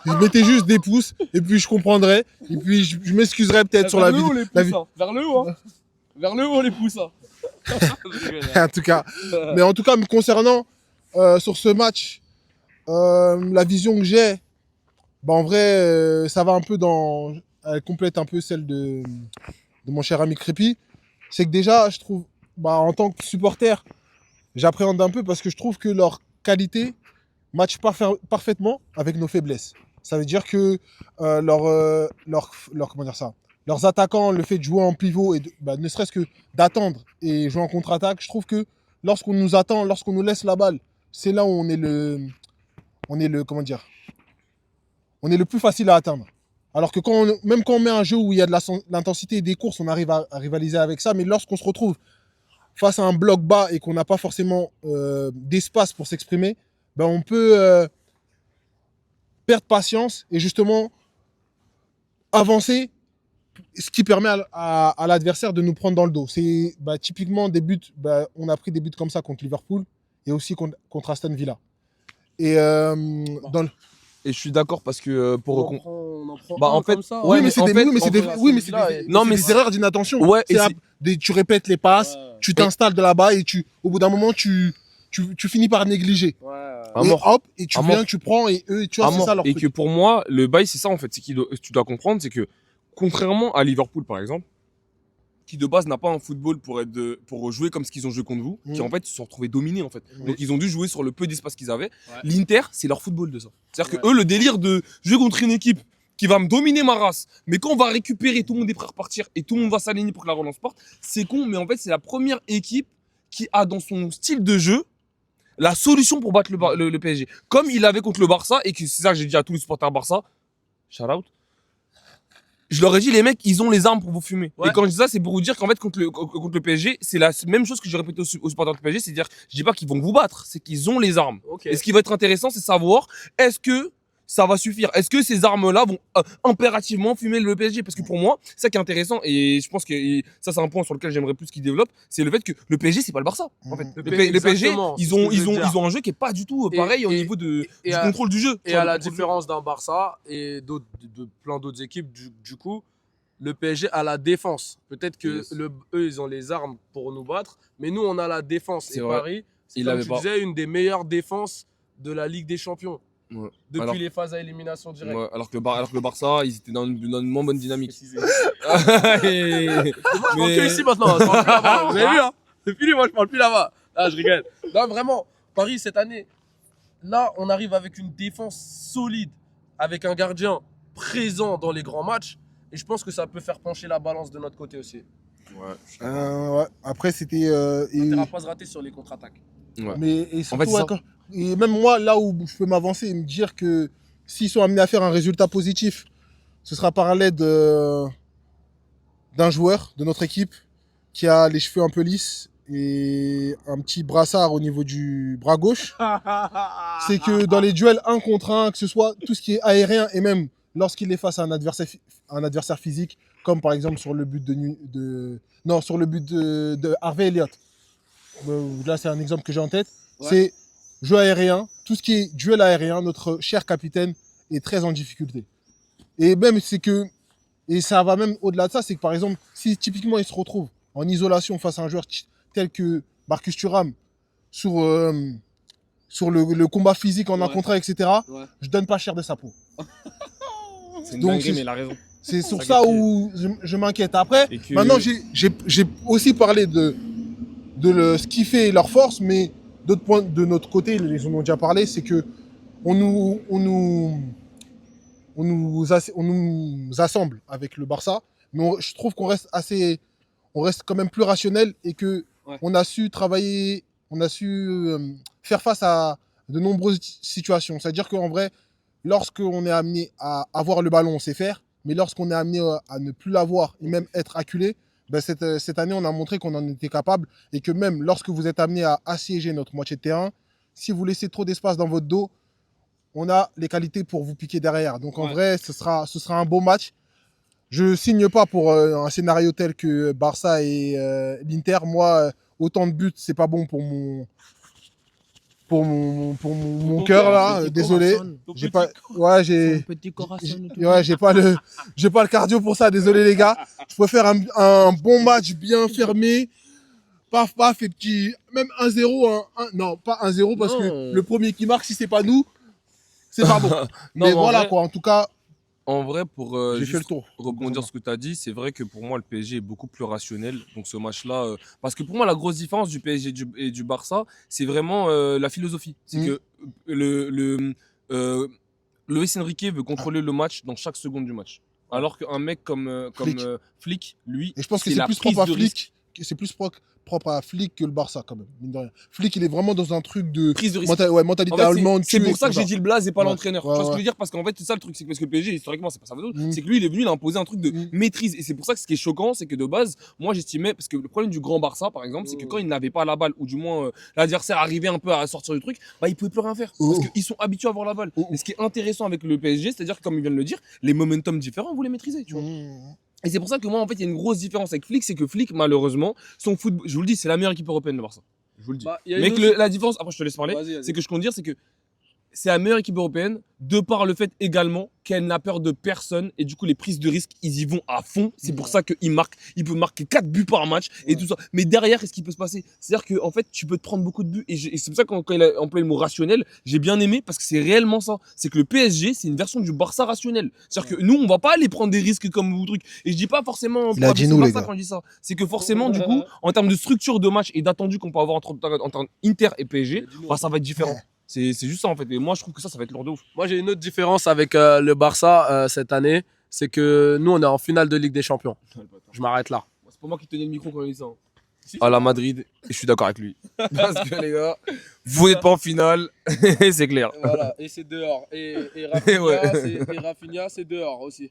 Vous mettez juste des pouces et puis je comprendrai. Et puis je m'excuserai peut-être sur la vidéo. Vers le haut, hein. Vers le haut, les pouces, hein. En tout cas. Mais en tout cas, me concernant sur ce match, la vision que j'ai, bah en vrai, ça va un peu dans. Elle complète un peu celle de mon cher ami Crépy. C'est que déjà, je trouve, bah, en tant que supporter, j'appréhende un peu parce que je trouve que leur qualité match parfaitement avec nos faiblesses. Ça veut dire que comment dire ça, leurs attaquants, le fait de jouer en pivot et ne serait-ce que d'attendre et jouer en contre-attaque, je trouve que lorsqu'on nous attend, lorsqu'on nous laisse la balle, c'est là où on est le comment dire, on est le plus facile à atteindre. Alors que même quand on met un jeu où il y a de l'intensité et des courses, on arrive à rivaliser avec ça. Mais lorsqu'on se retrouve face à un bloc bas et qu'on n'a pas forcément d'espace pour s'exprimer, ben on peut perdre patience et justement avancer, ce qui permet à l'adversaire de nous prendre dans le dos. C'est typiquement des buts, on a pris des buts comme ça contre Liverpool et aussi contre Aston Villa. Et Et je suis d'accord parce que On en prend Bah, un en fait, comme ça. oui, ouais, mais c'est des erreurs d'inattention. Ouais, et Tu répètes les passes, tu t'installes de là-bas et au bout d'un moment, tu finis par négliger. Un Et mort. hop, et tu Un viens, mort. tu prends, et eux, tu vois, c'est ça leur Et truc. que pour moi, le bail, c'est ça en fait. C'est tu dois comprendre, c'est que contrairement à Liverpool par exemple, qui de base n'a pas un football pour jouer comme ce qu'ils ont joué contre vous, qui en fait se sont retrouvés dominés en fait. Donc ils ont dû jouer sur le peu d'espace qu'ils avaient. L'Inter, c'est leur football de ça. C'est-à-dire que eux, le délire de jouer contre une équipe qui va me dominer ma race, mais quand on va récupérer, tout le monde est prêt à repartir et tout le monde va s'aligner pour que la relance parte, c'est con, mais en fait c'est la première équipe qui a dans son style de jeu la solution pour battre le PSG. Comme il avait contre le Barça, et que c'est ça que j'ai dit à tous les supporters Barça, shout out. Je leur ai dit, les mecs, ils ont les armes pour vous fumer. Ouais. Et quand je dis ça, c'est pour vous dire qu'en fait, contre le PSG, c'est la même chose que j'ai répété aux supporters du PSG, c'est-à-dire, je dis pas qu'ils vont vous battre, c'est qu'ils ont les armes. Okay. Et ce qui va être intéressant, c'est savoir, est-ce que ça va suffire? Est-ce que ces armes-là vont impérativement fumer le PSG? Parce que pour moi, c'est ça qui est intéressant, et je pense que ça, c'est un point sur lequel j'aimerais plus qu'ils développent, c'est le fait que le PSG, c'est pas le Barça. En fait. Le PSG, ils ont un jeu qui est pas du tout pareil au niveau du contrôle du jeu. Et à la différence d'un Barça et de plein d'autres équipes, du coup, le PSG a la défense. Peut-être que eux, ils ont les armes pour nous battre, mais nous, on a la défense. Et Paris, c'est comme tu disais, une des meilleures défenses de la Ligue des Champions. Ouais. Depuis les phases à élimination directe. Ouais, alors que le Barça, ils étaient dans une moins bonne dynamique. Je parle que ici maintenant. Vous avez vu, hein? C'est fini, moi je parle plus là-bas. Ah, je rigole. Non, vraiment, Paris cette année, là, on arrive avec une défense solide, avec un gardien présent dans les grands matchs. Et je pense que ça peut faire pencher la balance de notre côté aussi. Ouais. Après, c'était. On ne pas se rater sur les contre-attaques. Ouais. Mais et surtout, En fait, et même moi, là où je peux m'avancer et me dire que s'ils sont amenés à faire un résultat positif, ce sera par l'aide d'un joueur de notre équipe qui a les cheveux un peu lisses et un petit brassard au niveau du bras gauche. C'est que dans les duels 1 contre 1, que ce soit tout ce qui est aérien et même lorsqu'il est face à un adversaire physique, comme par exemple sur le but de Harvey Elliott. Là, c'est un exemple que j'ai en tête. Ouais. C'est jeu aérien, tout ce qui est duel aérien, notre cher capitaine est très en difficulté. Et même, et ça va même au-delà de ça, c'est que par exemple, si typiquement il se retrouve en isolation face à un joueur tel que Marcus Thuram sur le combat physique en un contre un, etc., je donne pas cher de sa peau. C'est une dinguerie, mais il a raison. C'est sur ça où je m'inquiète. Après, maintenant, j'ai aussi parlé de ce qui fait leur force, mais d'autres points de notre côté, ils en ont déjà parlé, c'est que on nous assemble avec le Barça, mais je trouve qu'on reste quand même plus rationnel et que on a su travailler, on a su faire face à de nombreuses situations. C'est-à-dire qu'en vrai, lorsqu'on est amené à avoir le ballon, on sait faire, mais lorsqu'on est amené à ne plus l'avoir et même être acculé, cette année, on a montré qu'on en était capable et que même lorsque vous êtes amené à assiéger notre moitié de terrain, si vous laissez trop d'espace dans votre dos, on a les qualités pour vous piquer derrière. Donc en vrai, ce sera un beau match. Je ne signe pas pour un scénario tel que Barça et l'Inter. Moi, autant de buts, c'est pas bon pour mon cœur là. Désolé. J'ai pas, ouais, j'ai pas le cardio pour ça. Désolé les gars. Je préfère un bon match bien fermé. Paf, paf, et petit, même 1-0, non, pas 1-0 parce que le premier qui marque, si c'est pas nous, c'est pas bon. Mais voilà quoi, en tout cas, en vrai, pour j'ai fait le tour. rebondir sur ce que tu as dit, c'est vrai que pour moi, le PSG est beaucoup plus rationnel. Donc ce match-là, parce que pour moi, la grosse différence du PSG et du Barça, c'est vraiment la philosophie. C'est que Luis Enrique veut contrôler le match dans chaque seconde du match. Alors qu'un mec comme Flick, lui, et je pense que c'est plus propre à Flick. C'est plus propre à Flick que le Barça quand même, mine de rien. Flick, il est vraiment dans un truc de prise de risque. Mentalité allemande. C'est pour ça que j'ai dit le blaze et pas l'entraîneur. Ouais, tu vois ce que je veux dire? Parce qu'en fait, c'est ça le truc, c'est parce que le PSG, historiquement, c'est pas sa faute. C'est que lui, il est venu, il a imposé un truc de maîtrise. Et c'est pour ça que ce qui est choquant, c'est que de base, moi, j'estimais, parce que le problème du grand Barça, par exemple, c'est que quand il n'avait pas la balle, ou du moins l'adversaire arrivait un peu à sortir du truc, bah, il pouvait plus rien faire. Parce qu'ils sont habitués à avoir la balle. Et ce qui est intéressant avec le PSG, c'est-à-dire que, comme il vient de le dire, les momentum différents, vous les maîtrisez, tu vois. Et c'est pour ça que moi, en fait, il y a une grosse différence avec Flick, c'est que Flick, malheureusement, son football, je vous le dis, c'est la meilleure équipe européenne, le Barça. Je vous le dis. Mais que la différence, après, je te laisse parler, c'est que je compte dire, c'est que c'est la meilleure équipe européenne, de par le fait également qu'elle n'a peur de personne. Et du coup, les prises de risque, ils y vont à fond. C'est pour ça qu'il marque. Il peut marquer 4 buts par match et tout ça. Mais derrière, qu'est-ce qui peut se passer? C'est-à-dire qu'en fait, tu peux te prendre beaucoup de buts. Et c'est pour ça que quand il a employé le mot rationnel, j'ai bien aimé parce que c'est réellement ça. C'est que le PSG, c'est une version du Barça rationnel. C'est-à-dire que nous, on va pas aller prendre des risques comme vous truc. Et je dis pas forcément il a dit nous, les gars. quand je dis ça. C'est que forcément, du coup, en termes de structure de match et d'attendu qu'on peut avoir entre Inter et PSG, bah, ça va être différent. C'est juste ça en fait. Et moi je trouve que ça va être lourd de ouf. Moi j'ai une autre différence avec le Barça cette année. C'est que nous on est en finale de Ligue des Champions. Je m'arrête là. C'est pas moi qui tenais le micro quand il dit ça. À la Madrid, et je suis d'accord avec lui. Parce que les gars, vous n'êtes pas en finale, c'est clair. Et voilà, et c'est dehors. Et Rafinha, c'est dehors aussi.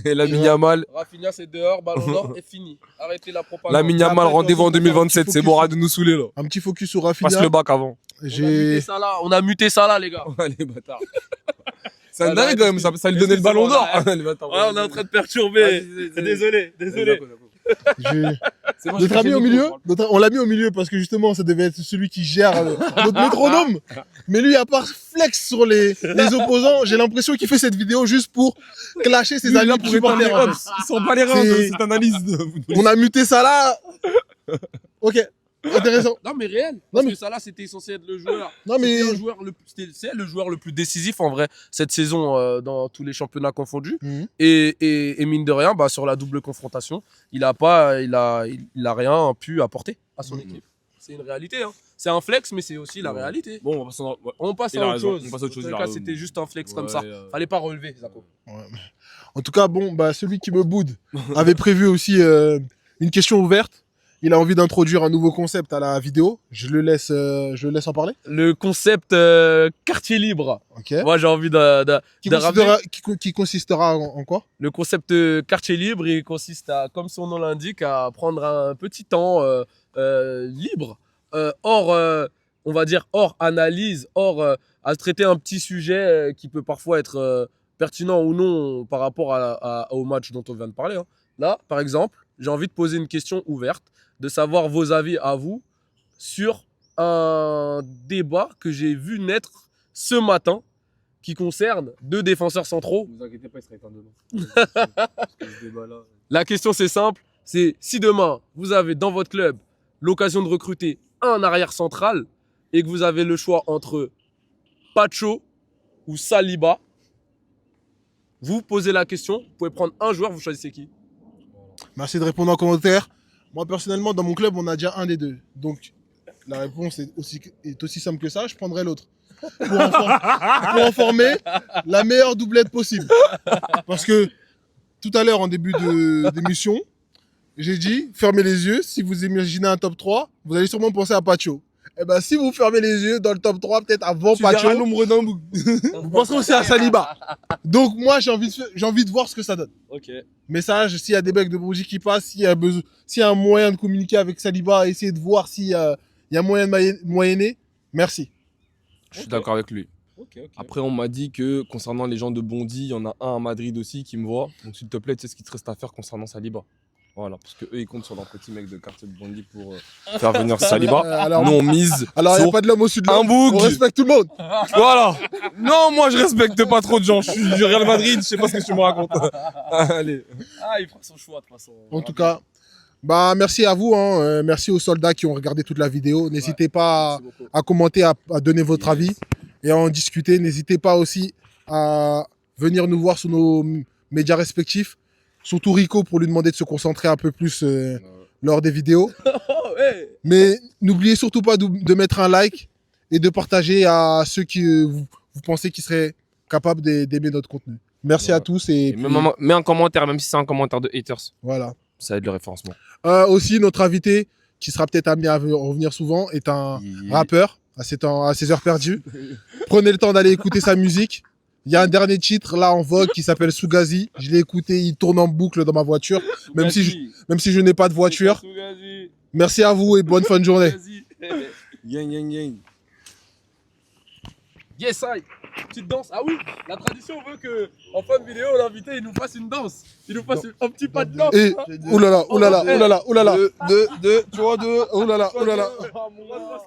Et Lamine Yamal. Rafinha, c'est dehors, ballon d'or est fini. Arrêtez la propagande. Lamine Yamal, rendez-vous en 2027, c'est bon, arrête de nous saouler là. Un petit focus sur Rafinha. Passe le bac avant. On a muté ça là, les gars. Les bâtards. C'est un dingue quand même, ça lui donnait le ballon d'or. On est en train de perturber. Désolé. Notre ami au milieu, on l'a mis au milieu parce que justement ça devait être celui qui gère notre métronome. Mais lui, à part flex sur les opposants, j'ai l'impression qu'il fait cette vidéo juste pour clasher ses amis pour supporters. Ils sont pas les reins de cette analyse. On a muté ça là. Ok. Intéressant. Non mais réel. Parce que ça là c'était censé être le joueur. Non mais c'est le joueur le plus décisif en vrai cette saison dans tous les championnats confondus. Et mine de rien, bah sur la double confrontation, il a rien pu apporter à son équipe. C'est une réalité. Hein. C'est un flex, mais c'est aussi la réalité. Bon, on passe à autre chose. On passe à autre chose. En tout cas, c'était juste un flex comme ça. Fallait pas relever, Zako. En tout cas, bon, bah celui qui me boude avait prévu aussi une question ouverte. Il a envie d'introduire un nouveau concept à la vidéo. Je le laisse en parler. Le concept quartier libre. Ok. Moi, j'ai envie qui consistera en quoi? Le concept quartier libre, il consiste à, comme son nom l'indique, à prendre un petit temps libre, on va dire hors analyse, à traiter un petit sujet qui peut parfois être pertinent ou non par rapport au match dont on vient de parler. Hein. Là, par exemple, j'ai envie de poser une question ouverte, de savoir vos avis à vous sur un débat que j'ai vu naître ce matin qui concerne 2 défenseurs centraux. Ne vous inquiétez pas, il sera éteint demain. La question c'est simple, c'est si demain vous avez dans votre club l'occasion de recruter un arrière central et que vous avez le choix entre Pacho ou Saliba, vous posez la question, vous pouvez prendre un joueur, vous choisissez qui? Merci de répondre en commentaire. Moi, personnellement, dans mon club, on a déjà un des deux. Donc, la réponse est aussi simple que ça. Je prendrai l'autre. Pour en former la meilleure doublette possible. Parce que tout à l'heure, en début d'émission, j'ai dit, fermez les yeux. Si vous imaginez un top 3, vous allez sûrement penser à Pacho. Eh ben, si vous fermez les yeux dans le top 3, peut-être avant Pacho, vous penserez aussi à Saliba. Donc, moi, j'ai envie de voir ce que ça donne. Ok. Message, s'il y a des becs de bougie qui passent, s'il y a un moyen de communiquer avec Saliba, essayer de voir s'il y a moyen de moyenner, merci. Je suis d'accord avec lui. Après, on m'a dit que concernant les gens de Bondy, il y en a un à Madrid aussi qui me voit. Donc, s'il te plaît, tu sais ce qu'il te reste à faire concernant Saliba. Voilà, parce que eux ils comptent sur leur petit mec de quartier de Bondy pour faire venir Saliba. Alors, Nous on mise alors il n'y a sur pas de l'homme au sud de un l'homme. boug. On respecte tout le monde. Voilà. Non, moi je respecte pas trop de gens. Je suis du Real Madrid, je sais pas ce que tu me racontes. Allez. Ah, il fera son choix de toute façon. En tout cas, bah, merci à vous. Hein. Merci aux soldats qui ont regardé toute la vidéo. N'hésitez pas Merci beaucoup. à commenter, à donner votre avis et à en discuter. N'hésitez pas aussi à venir nous voir sur nos médias respectifs. Surtout Rico pour lui demander de se concentrer un peu plus lors des vidéos. Oh, ouais. Mais n'oubliez surtout pas de mettre un like et de partager à ceux qui vous pensez qui seraient capables d'aimer notre contenu. Merci à tous et Et puis, mets un commentaire, même si c'est un commentaire de haters. voilà. Ça aide le référencement. Aussi, notre invité, qui sera peut-être amené à revenir souvent, est un rappeur à ses heures perdues. Prenez le temps d'aller écouter sa musique. Il y a un dernier titre là en vogue qui s'appelle Sougazi. Je l'ai écouté, il tourne en boucle dans ma voiture, même si je n'ai pas de voiture. Merci à vous et bonne fin de journée. Gang, gang, gang. Yes, I. Petite danse. Ah oui, la tradition veut que en fin de vidéo, l'invité il nous fasse une danse. Il nous fasse un petit pas de danse. Et oulala, oulala, oulala, oulala. Deux, tu vois, deux. Oulala, oulala. Ah, mon gars.